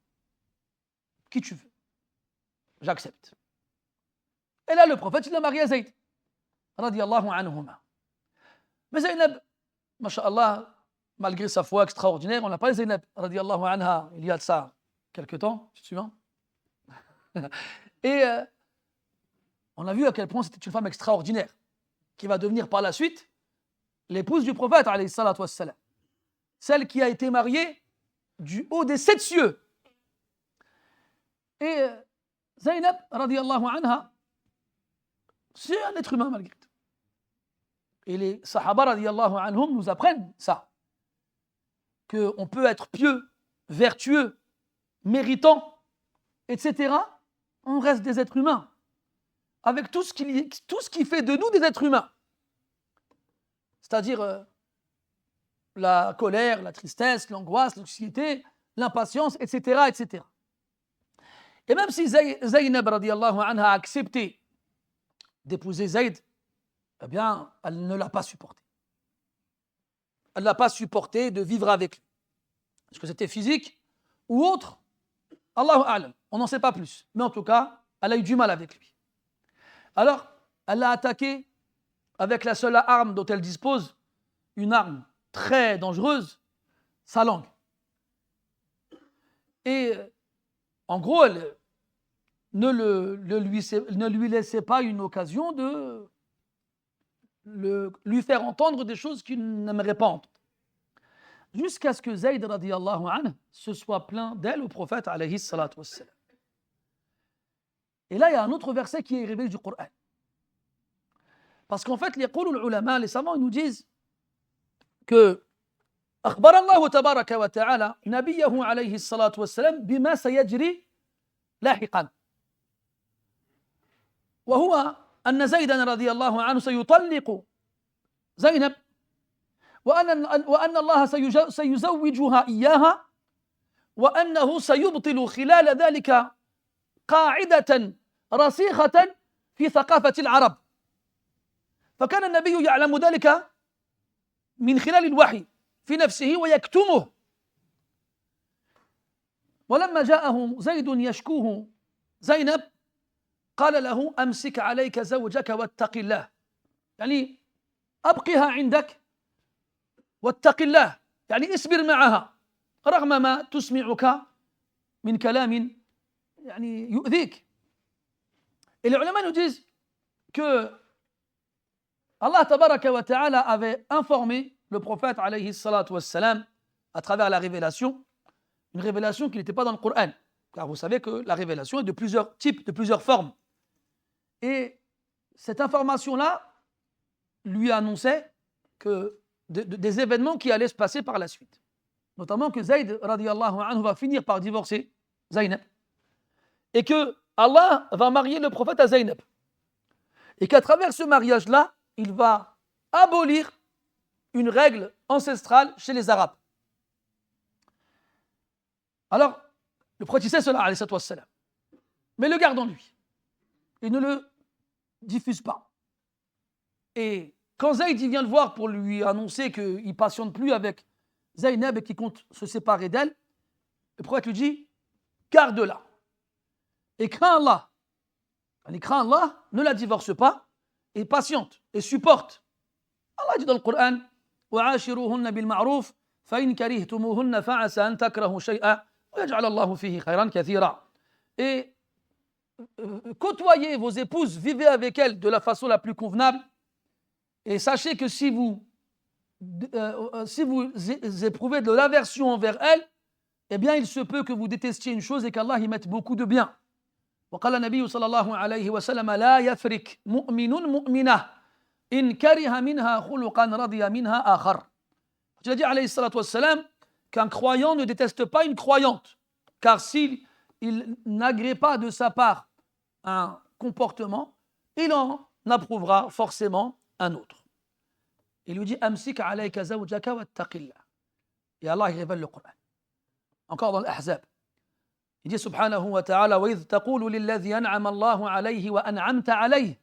Qui tu veux. J'accepte. Et là, le prophète, il a marié Zayd. Radiyallahu anhuma. Mais Zaynab, masha'Allah, malgré sa foi extraordinaire, on n'a pas Zaynab, radiyallahu anha, il y a de ça quelques temps, tu te souviens? Et on a vu à quel point c'était une femme extraordinaire, qui va devenir par la suite l'épouse du prophète, alayhi salatu wassalam. Celle qui a été mariée du haut des 7 cieux. Et Zaynab, radiyallahu anha, c'est un être humain malgré tout. Et les sahaba, radiyallahu anhum, nous apprennent ça. Qu'on peut être pieux, vertueux, méritant, etc. On reste des êtres humains. Avec tout ce qui fait de nous des êtres humains. C'est-à-dire la colère, la tristesse, l'angoisse, l'anxiété, l'impatience, etc., etc. Et même si Zaynab radiallahu anha a accepté d'épouser Zayd, eh bien, elle ne l'a pas supporté. Elle n'a pas supporté de vivre avec lui. Est-ce que c'était physique ou autre? Allahu a'lam, on n'en sait pas plus. Mais en tout cas, elle a eu du mal avec lui. Alors, elle l'a attaqué avec la seule arme dont elle dispose, une arme très dangereuse, sa langue. Et en gros, elle ne lui laissait pas une occasion de lui faire entendre des choses qu'il n'aimerait pas entendre. Jusqu'à ce que Zayd radiallahu anhu se soit plaint d'elle au prophète alayhi salatu wassalam. Et là, il y a un autre verset qui est révélé du Coran. Parce qu'en fait, les savants, ils nous disent que أخبر الله تبارك وتعالى نبيه عليه الصلاة والسلام بما سيجري لاحقا وهو أن زيدا رضي الله عنه سيطلق زينب وأن الله سيزوجها إياها وأنه سيبطل خلال ذلك قاعدة رسيخة في ثقافة العرب فكان النبي يعلم ذلك من خلال الوحي في نفسه ويكتمه ولما جاءه زيد يشكوه زينب قال له أمسك عليك زوجك واتق الله يعني أبقها عندك واتق الله يعني اصبر معها رغم ما تسمعك من كلام يعني يؤذيك. Et les ulama nous disent que Allah tabaraka wa ta'ala avait informé le prophète alayhi salatu wassalam à travers la révélation, une révélation qui n'était pas dans le Coran, car vous savez que la révélation est de plusieurs types, de plusieurs formes. Et cette information-là lui annonçait que des événements qui allaient se passer par la suite. Notamment que Zayd radiallahu anhu va finir par divorcer Zaynab. Et que Allah va marier le prophète à Zaynab. Et qu'à travers ce mariage-là, il va abolir une règle ancestrale chez les Arabes. Alors, le prophète sait cela, alayhi wassalam, mais le garde en lui. Il ne le diffuse pas. Et quand Zayd vient le voir pour lui annoncer qu'il ne passionne plus avec Zaynab et qu'il compte se séparer d'elle, le prophète lui dit, garde-la. Et crains Allah. Ne la divorce pas, et patiente, et supporte. Allah dit dans le Coran, وعاشروهن بالمعروف فإن كرهتموهن فعسى أن تكرهوا شيئا ويجعل الله فيه خيرا كثيرا. Et côtoyez vos épouses, vivez avec elles de la façon la plus convenable, et sachez que si vous éprouvez de l'aversion envers elles, eh bien il se peut que vous détestiez une chose et qu'Allah y mette beaucoup de bien. وقال النبي صلى الله عليه وسلم لا يفرك مؤمن مؤمنة إن كره منها خلقا رضي منها آخر. Il a dit alayhi salatu wassalam qu'un croyant ne déteste pas une croyante, car s'il n'agrée pas de sa part un comportement, il en approuvera forcément un autre. Il lui dit Amsik alayka zawjaka wattaqillah. Et Allah il révèle le Coran. Encore dans l'Ahzab. Il dit subhanahu wa ta'ala وإذ تقول للذي أنعم الله عليه وأنعمت عليه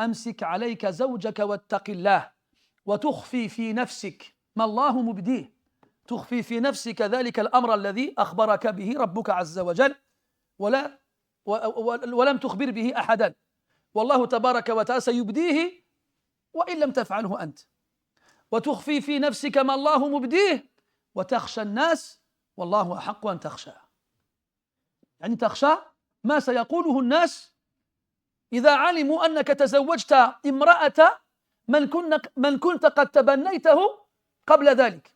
أمسك عليك زوجك واتق الله وتخفي في نفسك ما الله مبديه تخفي في نفسك ذلك الأمر الذي أخبرك به ربك عز وجل ولم تخبر به أحدا والله تبارك وتعالى سيبديه وإن لم تفعله أنت وتخفي في نفسك ما الله مبديه وتخشى الناس والله أحق أن تخشى. يعني تخشى ما سيقوله الناس إذا علموا أنك تزوجت امرأة من كنت قد تبنيته قبل ذلك.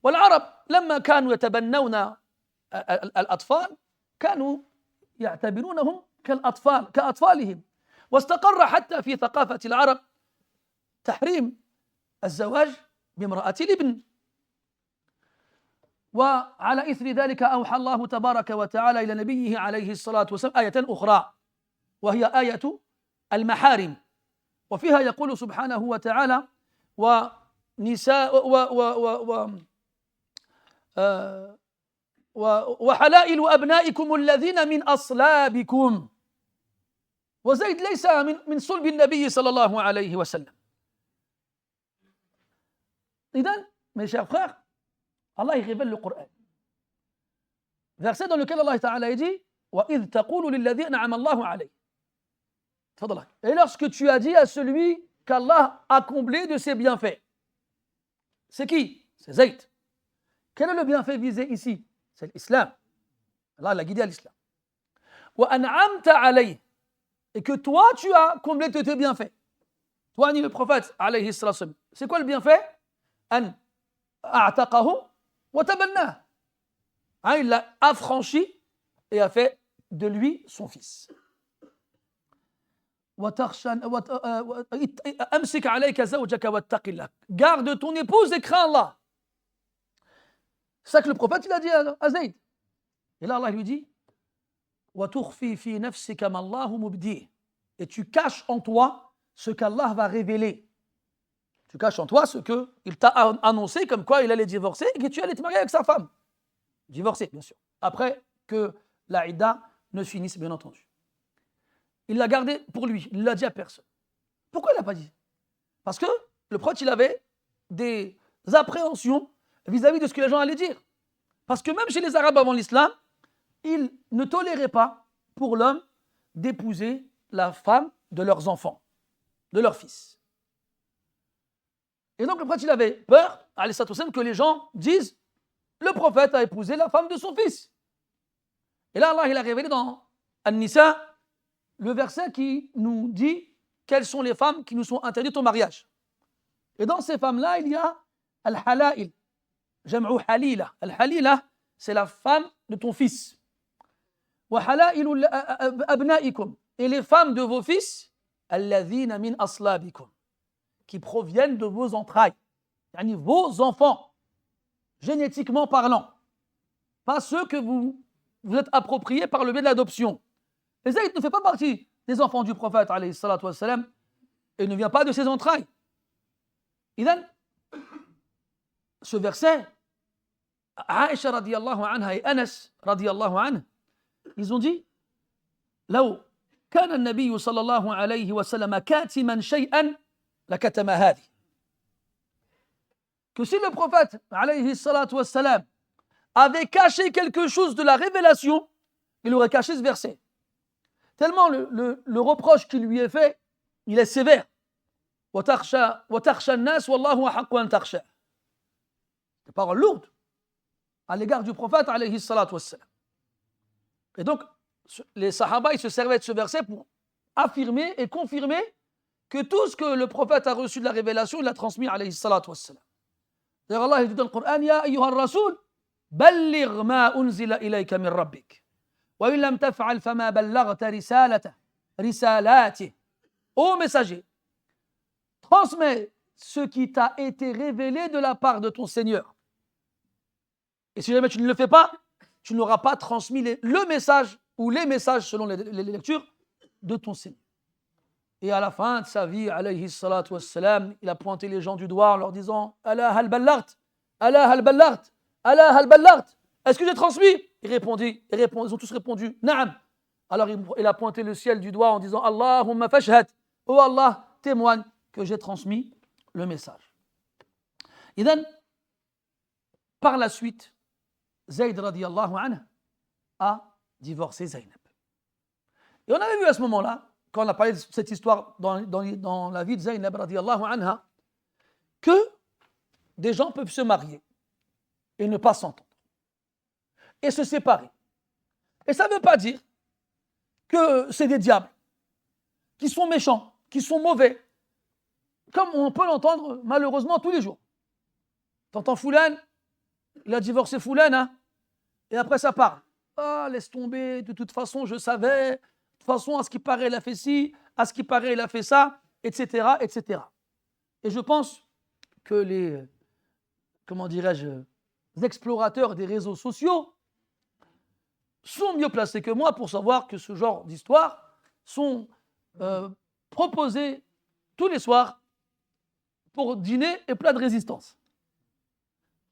والعرب لما كانوا يتبنون الأطفال كانوا يعتبرونهم كأطفالهم واستقر حتى في ثقافة العرب تحريم الزواج بامرأة الابن. وعلى إثر ذلك أوحى الله تبارك وتعالى إلى نبيه عليه الصلاة والسلام آية أخرى وهي آية المحارم وفيها يقول سبحانه وتعالى ونساء وحلائل أبنائكم الذين من أصلابكم وزيد ليس من صلب النبي صلى الله عليه وسلم. إذن mes chers frères, Allah il révèle le Coran. Verset dans lequel Allah Ta'ala dit وَإِذْ تَقُولُ لِلَّذِي أَنْعَمَ اللَّهُ عَلَيْهِ. Et lorsque tu as dit à celui qu'Allah a comblé de ses bienfaits. C'est qui? C'est Zayd. Quel est le bienfait visé ici? C'est l'islam. Allah l'a guidé à l'islam. وَأَنْعَمْتَ عَلَيْهِ. Et que toi, tu as comblé de tes bienfaits. Toi, ni le prophète, alayhi salam. C'est quoi le bienfait? أَنْ أَعْتَقَهُ وَتَبَنَّهُ. Il l'a affranchi et a fait de lui son fils. أمسك عليك زوجك واتق الله. Garde ton épouse et crains Allah. C'est ça que le prophète il a dit à Zayd. Et là Allah lui dit وتخفي في نفسك ما الله مبديه. Et tu caches en toi ce qu'Allah va révéler. Tu caches en toi ce qu'il t'a annoncé comme quoi il allait divorcer et que tu allais te marier avec sa femme. Divorcer, bien sûr. Après que la Idda ne finisse, bien entendu. Il l'a gardé pour lui, il ne l'a dit à personne. Pourquoi il ne l'a pas dit? Parce que le prophète, il avait des appréhensions vis-à-vis de ce que les gens allaient dire. Parce que même chez les Arabes avant l'islam, ils ne toléraient pas pour l'homme d'épouser la femme de leurs enfants, de leurs fils. Et donc le prophète, il avait peur, que les gens disent le prophète a épousé la femme de son fils. Et là, Allah, il a révélé dans An-Nisa le verset qui nous dit quelles sont les femmes qui nous sont interdites au mariage. Et dans ces femmes-là, il y a Al-Hala'il, Jam'u Halila. Al-Halila, c'est la femme de ton fils. Wa Hala'ilu abna'ikum. Et les femmes de vos fils, Alladhina min aslabikum, qui proviennent de vos entrailles, yani vos enfants, génétiquement parlant. Pas ceux que vous êtes appropriés par le biais de l'adoption. Et Zayd ne fait pas partie des enfants du prophète, alayhi salatu wassalam, et ne vient pas de ses entrailles. Idhan, ce verset, Aïcha radiyallahu anha et Anas radiyallahu anha, ils ont dit لو كان النبي صلى الله عليه وسلم كاتما شيئا لكتم هذه. Que si le prophète, alayhi salatu wassalam, avait caché quelque chose de la révélation, il aurait caché ce verset. Tellement le reproche qui lui est fait, il est sévère. وَتَخْشَى النَّاسِ وَاللَّهُ أَحَقُّ أَنْ تَخْشَى. Des paroles lourdes à l'égard du prophète, alayhi salatu wassalam. Et donc, les sahaba, ils se servaient de ce verset pour affirmer et confirmer que tout ce que le prophète a reçu de la révélation, il l'a transmis, alayhi salatu wassalam. D'ailleurs, Allah dit dans le Coran, Ya ayyuha rasoul, balligh ma unzila ilayka min rabbik. Wa in lam taf'al fama ballaghta risalati. Ô messager, transmets ce qui t'a été révélé de la part de ton Seigneur. Et si jamais tu ne le fais pas, tu n'auras pas transmis le message ou les messages selon les lectures de ton Seigneur. Et à la fin de sa vie, alayhi salatu wassalam, il a pointé les gens du doigt en leur disant Ala hal ballart, ala hal ballart, ala hal ballart. Est-ce que j'ai transmis? Ils ont tous répondu Na'am. Alors il a pointé le ciel du doigt en disant Allahumma fashhad. Oh Allah, témoigne que j'ai transmis le message. Idhan, par la suite, Zayd radiyallahu anhu a divorcé Zaynab. Et on avait vu à ce moment-là, quand on a parlé de cette histoire dans la vie de Zaynab radiyallahu anha, que des gens peuvent se marier et ne pas s'entendre et se séparer. Et ça ne veut pas dire que c'est des diables qui sont méchants, qui sont mauvais, comme on peut l'entendre malheureusement tous les jours. T'entends Foulane, il a divorcé Foulane, hein, et après ça part. Ah, laisse tomber, de toute façon je savais, de toute façon à ce qui paraît il a fait ci, à ce qui paraît il a fait ça, etc., etc. Et je pense que les, explorateurs des réseaux sociaux sont mieux placés que moi pour savoir que ce genre d'histoires sont proposées tous les soirs pour dîner et plat de résistance.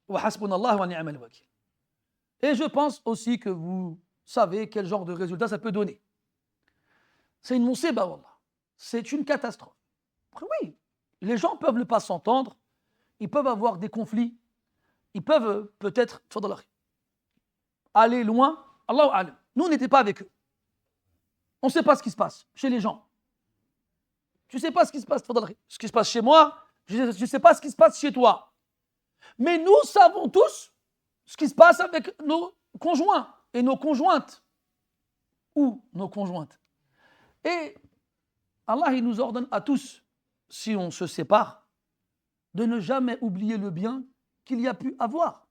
Wa hasbunallah wa ni'mal wakil. Et je pense aussi que vous savez quel genre de résultat ça peut donner. C'est une musiba, wallah. C'est une catastrophe. Oui, les gens peuvent ne pas s'entendre, ils peuvent avoir des conflits, ils peuvent peut-être aller loin. Allahu a'lam. Nous, on n'était pas avec eux. On ne sait pas ce qui se passe chez les gens. Tu ne sais pas ce qui se passe, ce qui se passe chez moi, je ne sais pas ce qui se passe chez toi. Mais nous savons tous ce qui se passe avec nos conjoints et nos conjointes. Ou nos conjointes. Et Allah, il nous ordonne à tous, si on se sépare, de ne jamais oublier le bien qu'il y a pu avoir.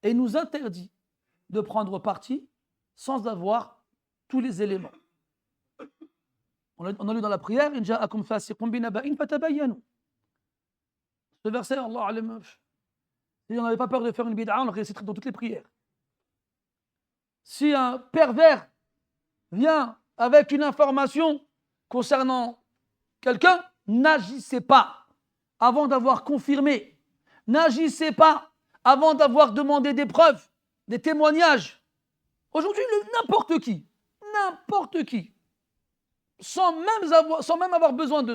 Et il nous interdit de prendre parti sans avoir tous les éléments. On a lu dans la prière, ce verset, Allah alam, si on n'avait pas peur de faire une bid'a, on le réciterait dans toutes les prières. Si un pervers vient avec une information concernant quelqu'un, n'agissez pas avant d'avoir confirmé. N'agissez pas avant d'avoir demandé des preuves, des témoignages. Aujourd'hui, n'importe qui, sans même avoir besoin de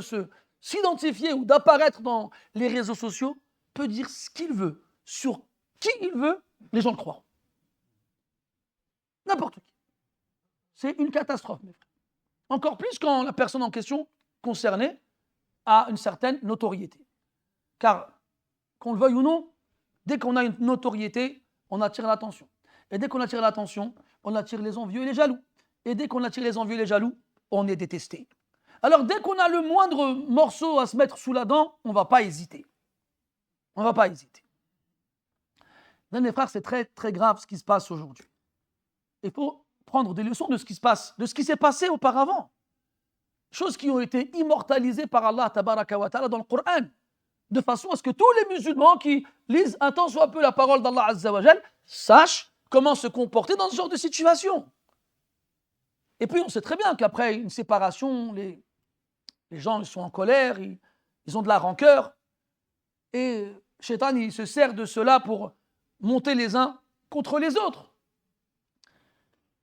s'identifier ou d'apparaître dans les réseaux sociaux, peut dire ce qu'il veut, sur qui il veut, les gens le croient. N'importe qui. C'est une catastrophe, mes frères. Encore plus quand la personne en question concernée a une certaine notoriété. Car, qu'on le veuille ou non, dès qu'on a une notoriété, on attire l'attention. Et dès qu'on attire l'attention, on attire les envieux et les jaloux. Et dès qu'on attire les envieux et les jaloux, on est détesté. Alors, dès qu'on a le moindre morceau à se mettre sous la dent, on ne va pas hésiter. On ne va pas hésiter. Mes frères, c'est très, très grave ce qui se passe aujourd'hui. Il faut prendre des leçons de ce qui se passe, de ce qui s'est passé auparavant. Choses qui ont été immortalisées par Allah tabaraka wa ta'ala dans le Coran, de façon à ce que tous les musulmans qui lisent un tant soit peu la parole d'Allah azza wa jal sachent comment se comporter dans ce genre de situation. Et puis on sait très bien qu'après une séparation, les gens ils sont en colère, ils ont de la rancœur, et Shaitan il se sert de cela pour monter les uns contre les autres.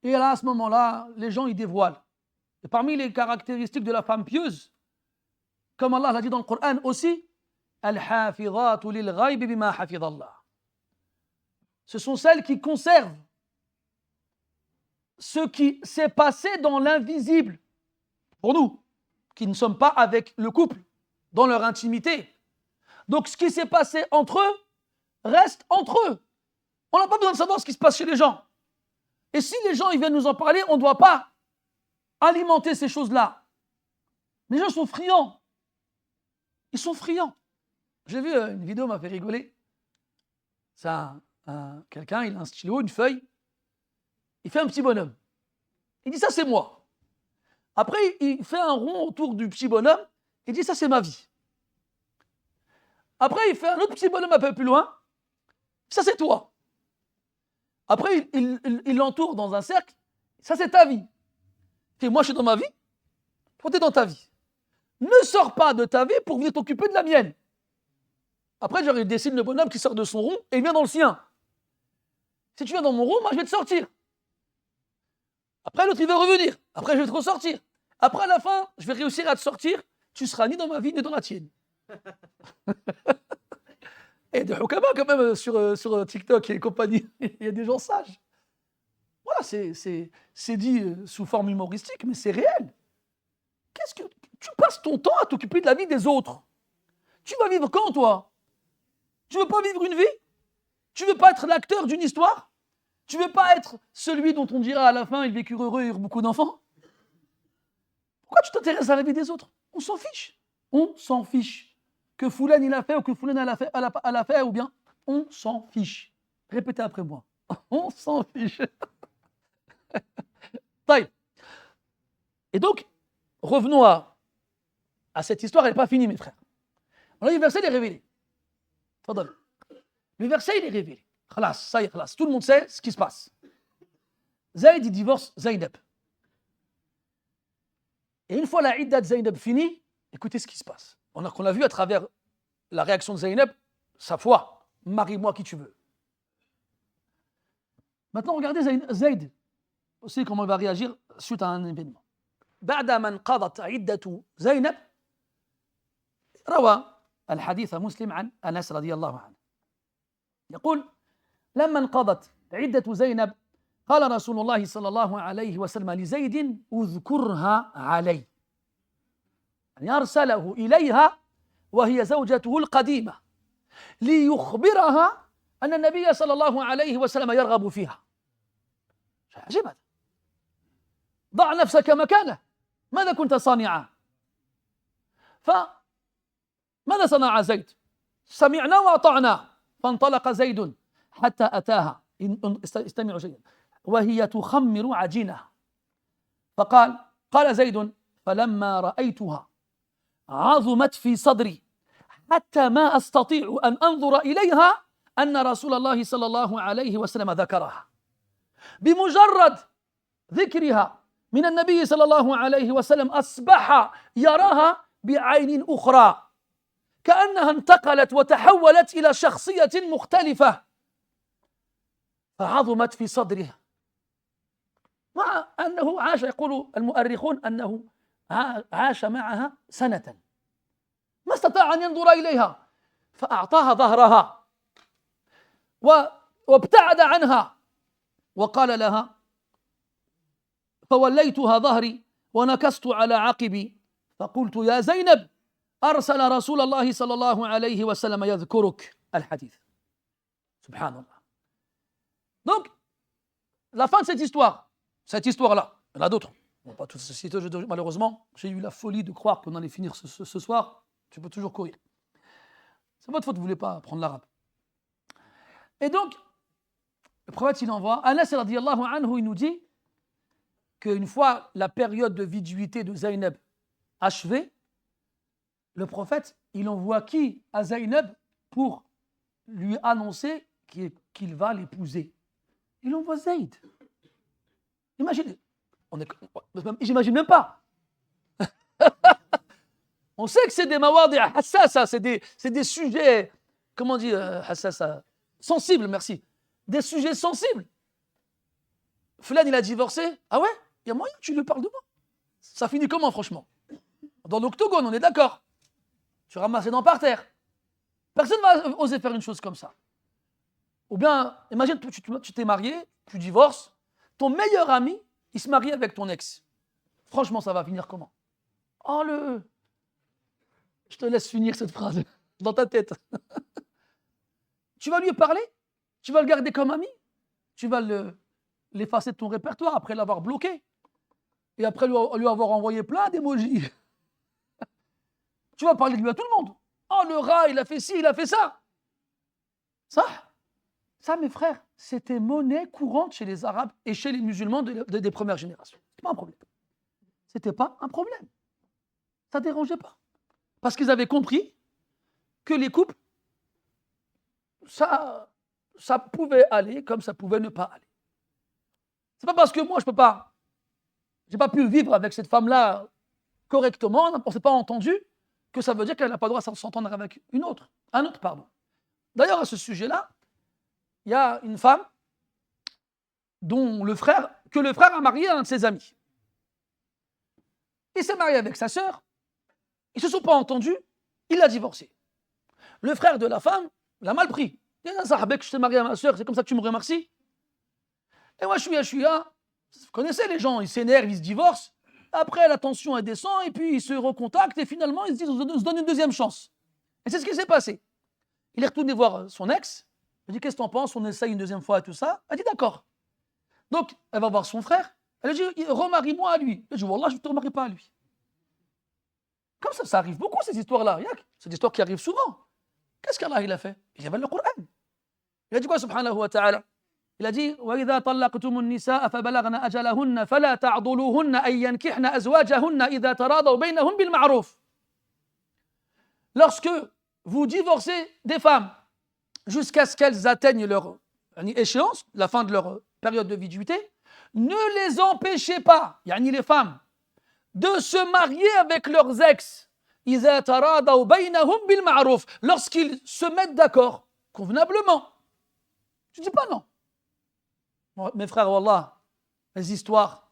Et là, à ce moment-là, les gens, ils dévoilent. Et parmi les caractéristiques de la femme pieuse, comme Allah l'a dit dans le Coran aussi, Al-hafidhatu lil-ghaybi bima hafidhallah. Ce sont celles qui conservent ce qui s'est passé dans l'invisible. Pour nous, qui ne sommes pas avec le couple, dans leur intimité. Donc, ce qui s'est passé entre eux, reste entre eux. On n'a pas besoin de savoir ce qui se passe chez les gens. Et si les gens ils viennent nous en parler, on ne doit pas alimenter ces choses-là. Les gens sont friands. Ils sont friands. J'ai vu une vidéo, m'a fait rigoler. Quelqu'un, il a un stylo, une feuille. Il fait un petit bonhomme. Il dit ça c'est moi. Après, il fait un rond autour du petit bonhomme. Il dit ça c'est ma vie. Après, il fait un autre petit bonhomme un peu plus loin. Ça c'est toi. Après, il l'entoure dans un cercle. Ça, c'est ta vie. Et moi, je suis dans ma vie. Toi, tu es dans ta vie. Ne sors pas de ta vie pour venir t'occuper de la mienne. Après, il dessine le bonhomme qui sort de son rond et il vient dans le sien. Si tu viens dans mon rond, moi, je vais te sortir. Après, l'autre, il va revenir. Après, je vais te ressortir. Après, à la fin, je vais réussir à te sortir. Tu seras ni dans ma vie, ni dans la tienne. Et de Hukama quand même sur TikTok et compagnie, il y a des gens sages. Voilà, c'est dit sous forme humoristique, mais c'est réel. Qu'est-ce que tu passes ton temps à t'occuper de la vie des autres? Tu vas vivre quand, toi? Tu veux pas vivre une vie? Tu veux pas être l'acteur d'une histoire? Tu veux pas être celui dont on dira à la fin, ils vécurent heureux et eurent beaucoup d'enfants? Pourquoi tu t'intéresses à la vie des autres? On s'en fiche. On s'en fiche. Que Foulane il a fait ou que Foulane elle a fait ou bien on s'en fiche. Répétez après moi. On s'en fiche. Et donc, revenons à cette histoire, elle n'est pas finie, mes frères. On a dit, le verset il est révélé. Le verset il est révélé. Khalas, ça y est, khalas. Tout le monde sait ce qui se passe. Zayd il divorce Zaynab. Et une fois la idda de Zaynab finie, écoutez ce qui se passe. On a vu à travers la réaction de Zaynab, sa foi. marie-moi qui tu veux. Maintenant, regardez Zayd, aussi comment il va réagir suite à un événement. بعد ما انقضت عدة زينب روى الحديث مسلم عن أنس رضي الله عنه يقول لما انقضت عدة زينب قال رسول الله صلى الله عليه وسلم لزيد اذكرها علي يعني أرسله إليها وهي زوجته القديمة ليخبرها أن النبي صلى الله عليه وسلم يرغب فيها. شيء عجيب هذا. ضع نفسك مكانه، ماذا كنت صانعا؟ فماذا صنع زيد؟ سمعنا وأطعنا، فانطلق زيد حتى أتاها، استمعوا جيدا، وهي تخمر عجينها، قال زيد فلما رأيتها عظمت في صدري حتى ما أستطيع أن أنظر إليها أن رسول الله صلى الله عليه وسلم ذكرها. بمجرد ذكرها من النبي صلى الله عليه وسلم أصبح يراها بعين أخرى، كأنها انتقلت وتحولت إلى شخصية مختلفة، فعظمت في صدره، مع أنه عاش، يقول المؤرخون أنه عاش معها سنة، ما استطاع أن ينظر إليها، فأعطاها ظهرها وابتعد عنها، وقال لها فوليتها ظهري ونكست على عقبي فقلت يا زينب أرسل رسول الله صلى الله عليه وسلم يذكرك. الحديث. Subhanallah. Donc, la fin de cette histoire-là, il y en a d'autres. On va pas tous citer, malheureusement, j'ai eu la folie de croire qu'on allait finir ce soir. Tu peux toujours courir. C'est votre faute, vous ne voulez pas prendre l'arabe. Et donc, le prophète, il envoie, Anas radiyallahu anhu, il nous dit qu'une fois la période de viduité de Zaynab achevée, le prophète, il envoie qui à Zaynab pour lui annoncer qu'il va l'épouser? Il envoie Zayd. Imaginez, j'imagine même pas. On sait que c'est des mawadi' hassasa, c'est des sujets, comment dire, hassasa, sensibles, merci. Des sujets sensibles. Fulan, il a divorcé. Ah ouais? Il y a moyen que tu lui parles de moi? Ça finit comment, franchement? Dans l'octogone, on est d'accord. Tu ramasses les dents par terre. Personne ne va oser faire une chose comme ça. Ou bien, imagine, tu t'es marié, tu divorces, ton meilleur ami, il se marie avec ton ex. Franchement, ça va finir comment? Oh, je te laisse finir cette phrase dans ta tête. Tu vas lui parler? Tu vas le garder comme ami? Tu vas l'effacer de ton répertoire après l'avoir bloqué? Et après lui avoir envoyé plein d'émojis? Tu vas parler de lui à tout le monde. Oh, le rat, il a fait ci, il a fait ça. Ça, mes frères, c'était monnaie courante chez les Arabes et chez les musulmans des premières générations. C'était pas un problème. C'était pas un problème. Ça dérangeait pas. Parce qu'ils avaient compris que les couples, ça pouvait aller comme ça pouvait ne pas aller. C'est pas parce que moi, j'ai pas pu vivre avec cette femme-là correctement, on s'est pas entendu, que ça veut dire qu'elle n'a pas le droit de s'entendre avec un autre. D'ailleurs, à ce sujet-là, il y a une femme que le frère a marié à un de ses amis. Il s'est marié avec sa sœur, ils ne se sont pas entendus, il l'a divorcée. Le frère de la femme l'a mal pris. Il dit, je t'ai marié à ma sœur, c'est comme ça que tu me remercies? Et moi, je suis là. Vous connaissez les gens, ils s'énervent, ils se divorcent. Après, la tension elle descend et puis ils se recontactent et finalement, ils se disent, on se donne une deuxième chance. Et c'est ce qui s'est passé. Il est retourné voir son ex. Il dit, qu'est-ce que t'en penses? On essaye une deuxième fois et tout ça. Elle dit, d'accord. Donc, elle va voir son frère. Elle dit, remarie-moi à lui. Il dit, Wallah, je ne te remarie pas à lui. Comme ça arrive beaucoup, ces histoires-là. C'est des histoires qui arrivent souvent. Qu'est-ce qu'Allah il a fait? Il avait le Coran. Il a dit quoi, subhanahu wa ta'ala? Il a dit وَإِذَا طَلَّقْتُمُ النِّسَاءَ فَبَلَغْنَ أَجَلَهُنَّ فَلَا تَعْضُلُوهُنَّ أَن يَنكِحْنَ أَزْوَاجَهُنَّ إِذَا تَرَاضَوْا بَيْنَهُم بِالْمَعْرُوفِ. Lorsque vous divorcez des femmes jusqu'à ce qu'elles atteignent leur échéance, la fin de leur période de viduité, ne les empêchez pas, les femmes, de se marier avec leurs ex. إِذَا تَرَاضَوْا بَيْنَهُم بِالْمَعْرُوفِ. Lorsqu'ils se mettent d'accord convenablement. Tu ne dis pas non. Mes frères, wallah, les histoires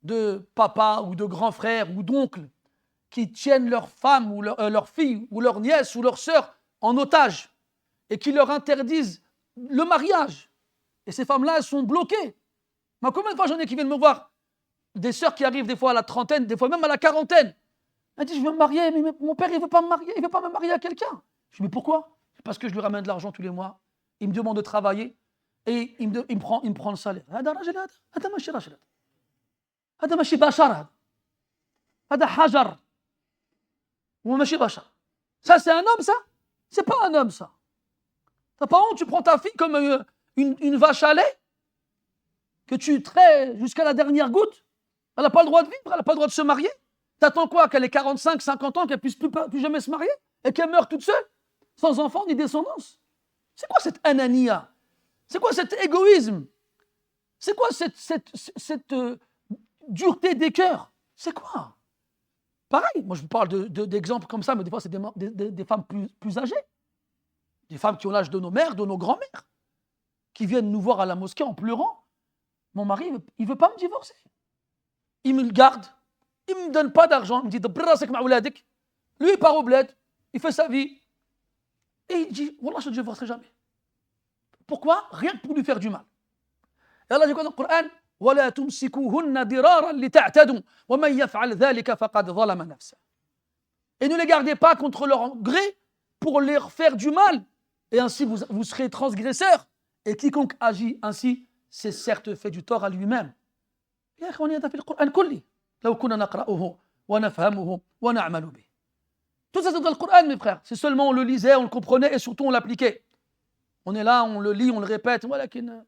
de papa ou de grand frère ou d'oncle qui tiennent leur femme ou leur fille ou leur nièce ou leur sœur en otage et qui leur interdisent le mariage. Et ces femmes-là, elles sont bloquées. Mais combien de fois j'en ai qui viennent me voir, des sœurs qui arrivent des fois à la trentaine, des fois même à la quarantaine. Elle dit, je veux me marier, mais mon père, il ne veut pas me marier, il veut pas me marier à quelqu'un. Je dis, mais pourquoi? Parce que je lui ramène de l'argent tous les mois, il me demande de travailler et il me prend le salaire. هذا راجل هذا ماشي راجل هذا ماشي بشر هذا حجر وماشي بشر. Ça c'est un homme ça? C'est pas un homme ça. T'as pas honte, tu prends ta fille comme une vache à lait que tu traites jusqu'à la dernière goutte. Elle n'a pas le droit de vivre, elle n'a pas le droit de se marier. T'attends quoi? Qu'elle ait 45, 50 ans, qu'elle puisse plus jamais se marier et qu'elle meure toute seule, sans enfant ni descendance? C'est quoi cette anania? C'est quoi cet égoïsme? C'est quoi cette dureté des cœurs? C'est quoi? Pareil, moi je vous parle d'exemples comme ça, mais des fois c'est des femmes plus âgées. Des femmes qui ont l'âge de nos mères, de nos grands-mères, qui viennent nous voir à la mosquée en pleurant. Mon mari, il ne veut pas me divorcer. Il me le garde. Il ne me donne pas d'argent. Il me dit, lui, il part au bled. Il fait sa vie. Et il dit, Wallah, je ne divorcerai jamais. Pourquoi? Rien que pour lui faire du mal. Et Allah dit quoi dans le Coran? وَلَا تُمْسِكُوهُنَّ دِرَارًا لِتَعْتَدُوا وَمَنْ يَفْعَلْ ذَلِكَ فَقَدْ ظَلَمَ نَفْسَهُ. Et ne les gardez pas contre leur gré pour leur faire du mal. Et ainsi, vous serez transgresseurs. Et quiconque agit ainsi, c'est certes fait du tort à lui-même. يا إخواني هذا في القرآن كله لو كنا نقرأه ونفهمه ونعمل به. Tout ça c'est dans le Coran, mes frères. C'est seulement on le lisait, on le comprenait et surtout on l'appliquait. On est là, on le lit, on le répète. ولكن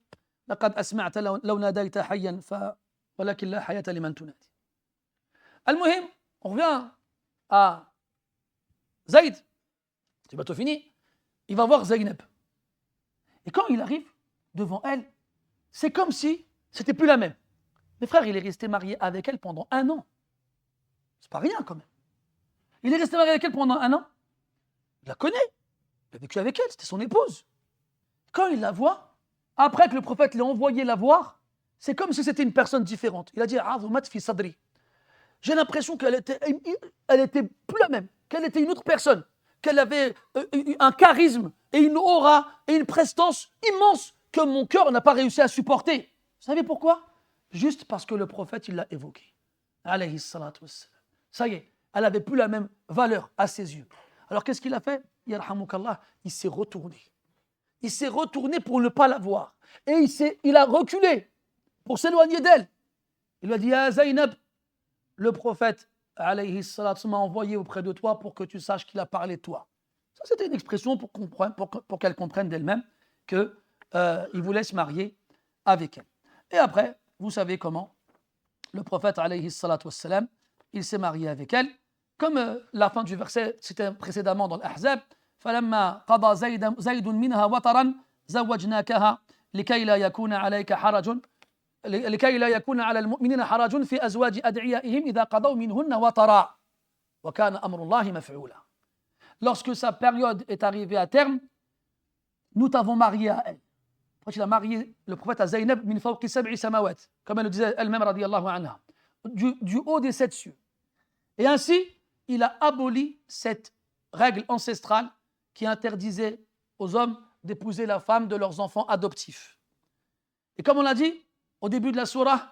لقد أسمعت لو ناديت حيا ولكن لا حياة لمن تنادي. المهم, on revient à Zayd. C'est bientôt fini. Il va voir Zaynab. Et quand il arrive devant elle, c'est comme si c'était plus la même. Mes frères, il est resté marié avec elle pendant 1 an. C'est pas rien quand même. Il est resté marié avec elle pendant 1 an. Il la connaît. Il a vécu avec elle, c'était son épouse. Quand il la voit, après que le prophète l'ait envoyé la voir, c'est comme si c'était une personne différente. Il a dit, Azumat fi sadri. J'ai l'impression qu'elle était plus la même, qu'elle était une autre personne, qu'elle avait un charisme et une aura et une prestance immense que mon cœur n'a pas réussi à supporter. Vous savez pourquoi? Juste parce que le prophète, il l'a évoqué. Alayhi salatu wassalam. Ça y est, elle n'avait plus la même valeur à ses yeux. Alors qu'est-ce qu'il a fait? Yarhamukallah, il s'est retourné. Il s'est retourné pour ne pas la voir. Et il a reculé pour s'éloigner d'elle. Il lui a dit, ah Zaynab, le prophète, alayhi salatu, m'a envoyé auprès de toi pour que tu saches qu'il a parlé de toi. Ça, c'était une expression pour qu'elle comprenne d'elle-même qu'il voulait se marier avec elle. Et après, vous savez comment le prophète, alayhi salatu wassalam, il s'est marié avec elle. Comme la fin du verset, c'était précédemment dans l'Ahzab, فَلَمَّا قَضَى زَيْدٌ مِنْهَا وَطَرًا زَوَّجْنَاكَهَا لكي لا يكون على المؤمنين حرج في أزواج أدعيائهم إذا قضوا منهن وطرا وكان أمر الله مفعولا. Lorsque sa période est arrivée à terme, nous t'avons marié à elle. Il a marié le prophète à Zaynab min fawqi sab'i samawat, comme elle le disait elle-même radiyallahu anha, du haut des 7 cieux. Et ainsi, il a aboli cette règle ancestrale qui interdisait aux hommes d'épouser la femme de leurs enfants adoptifs. Et comme on l'a dit au début de la sourate,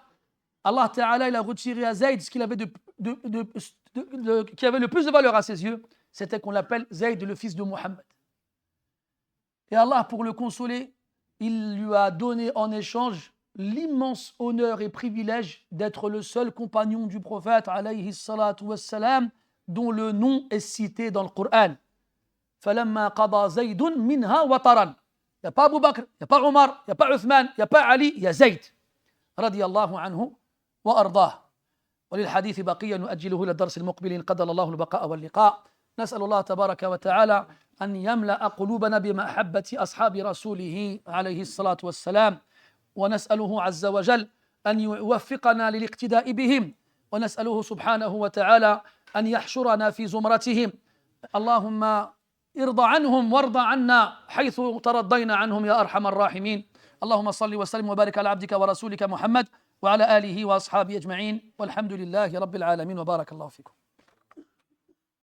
Allah Ta'ala il a retiré à Zayd ce qu'il avait qui avait le plus de valeur à ses yeux, c'était qu'on l'appelle Zayd, le fils de Muhammad. Et Allah, pour le consoler, il lui a donné en échange l'immense honneur et privilège d'être le seul compagnon du prophète, alayhi salatu wassalam, dont le nom est cité dans le Coran. فَلَمَّا قَضَى زَيْدٌ مِنْهَا وَطَرًا. Il n'y a pas Abu Bakr, il n'y a pas Omar, il n'y a pas Uthman, il n'y a pas Ali, il y a Zayd. رضي الله عنه وأرضاه. وللحديث بقية نؤجله إلى الدرس المقبل إن قدر الله البقاء واللقاء. نسأل الله تبارك وتعالى أن يملأ قلوبنا بمحبة أصحاب رسوله عليه الصلاة والسلام، ونسأله عز وجل أن يوفقنا للاقتداء بهم، ونسأله سبحانه وتعالى أن يحشرنا في زمرتهم. اللهم ارض عنهم وارض عنا حيث ترضينا عنهم يا أرحم الراحمين. اللهم صل وسلم وبارك على عبدك ورسولك محمد وعلى آله وأصحابه أجمعين، والحمد لله رب العالمين، وبارك الله فيكم.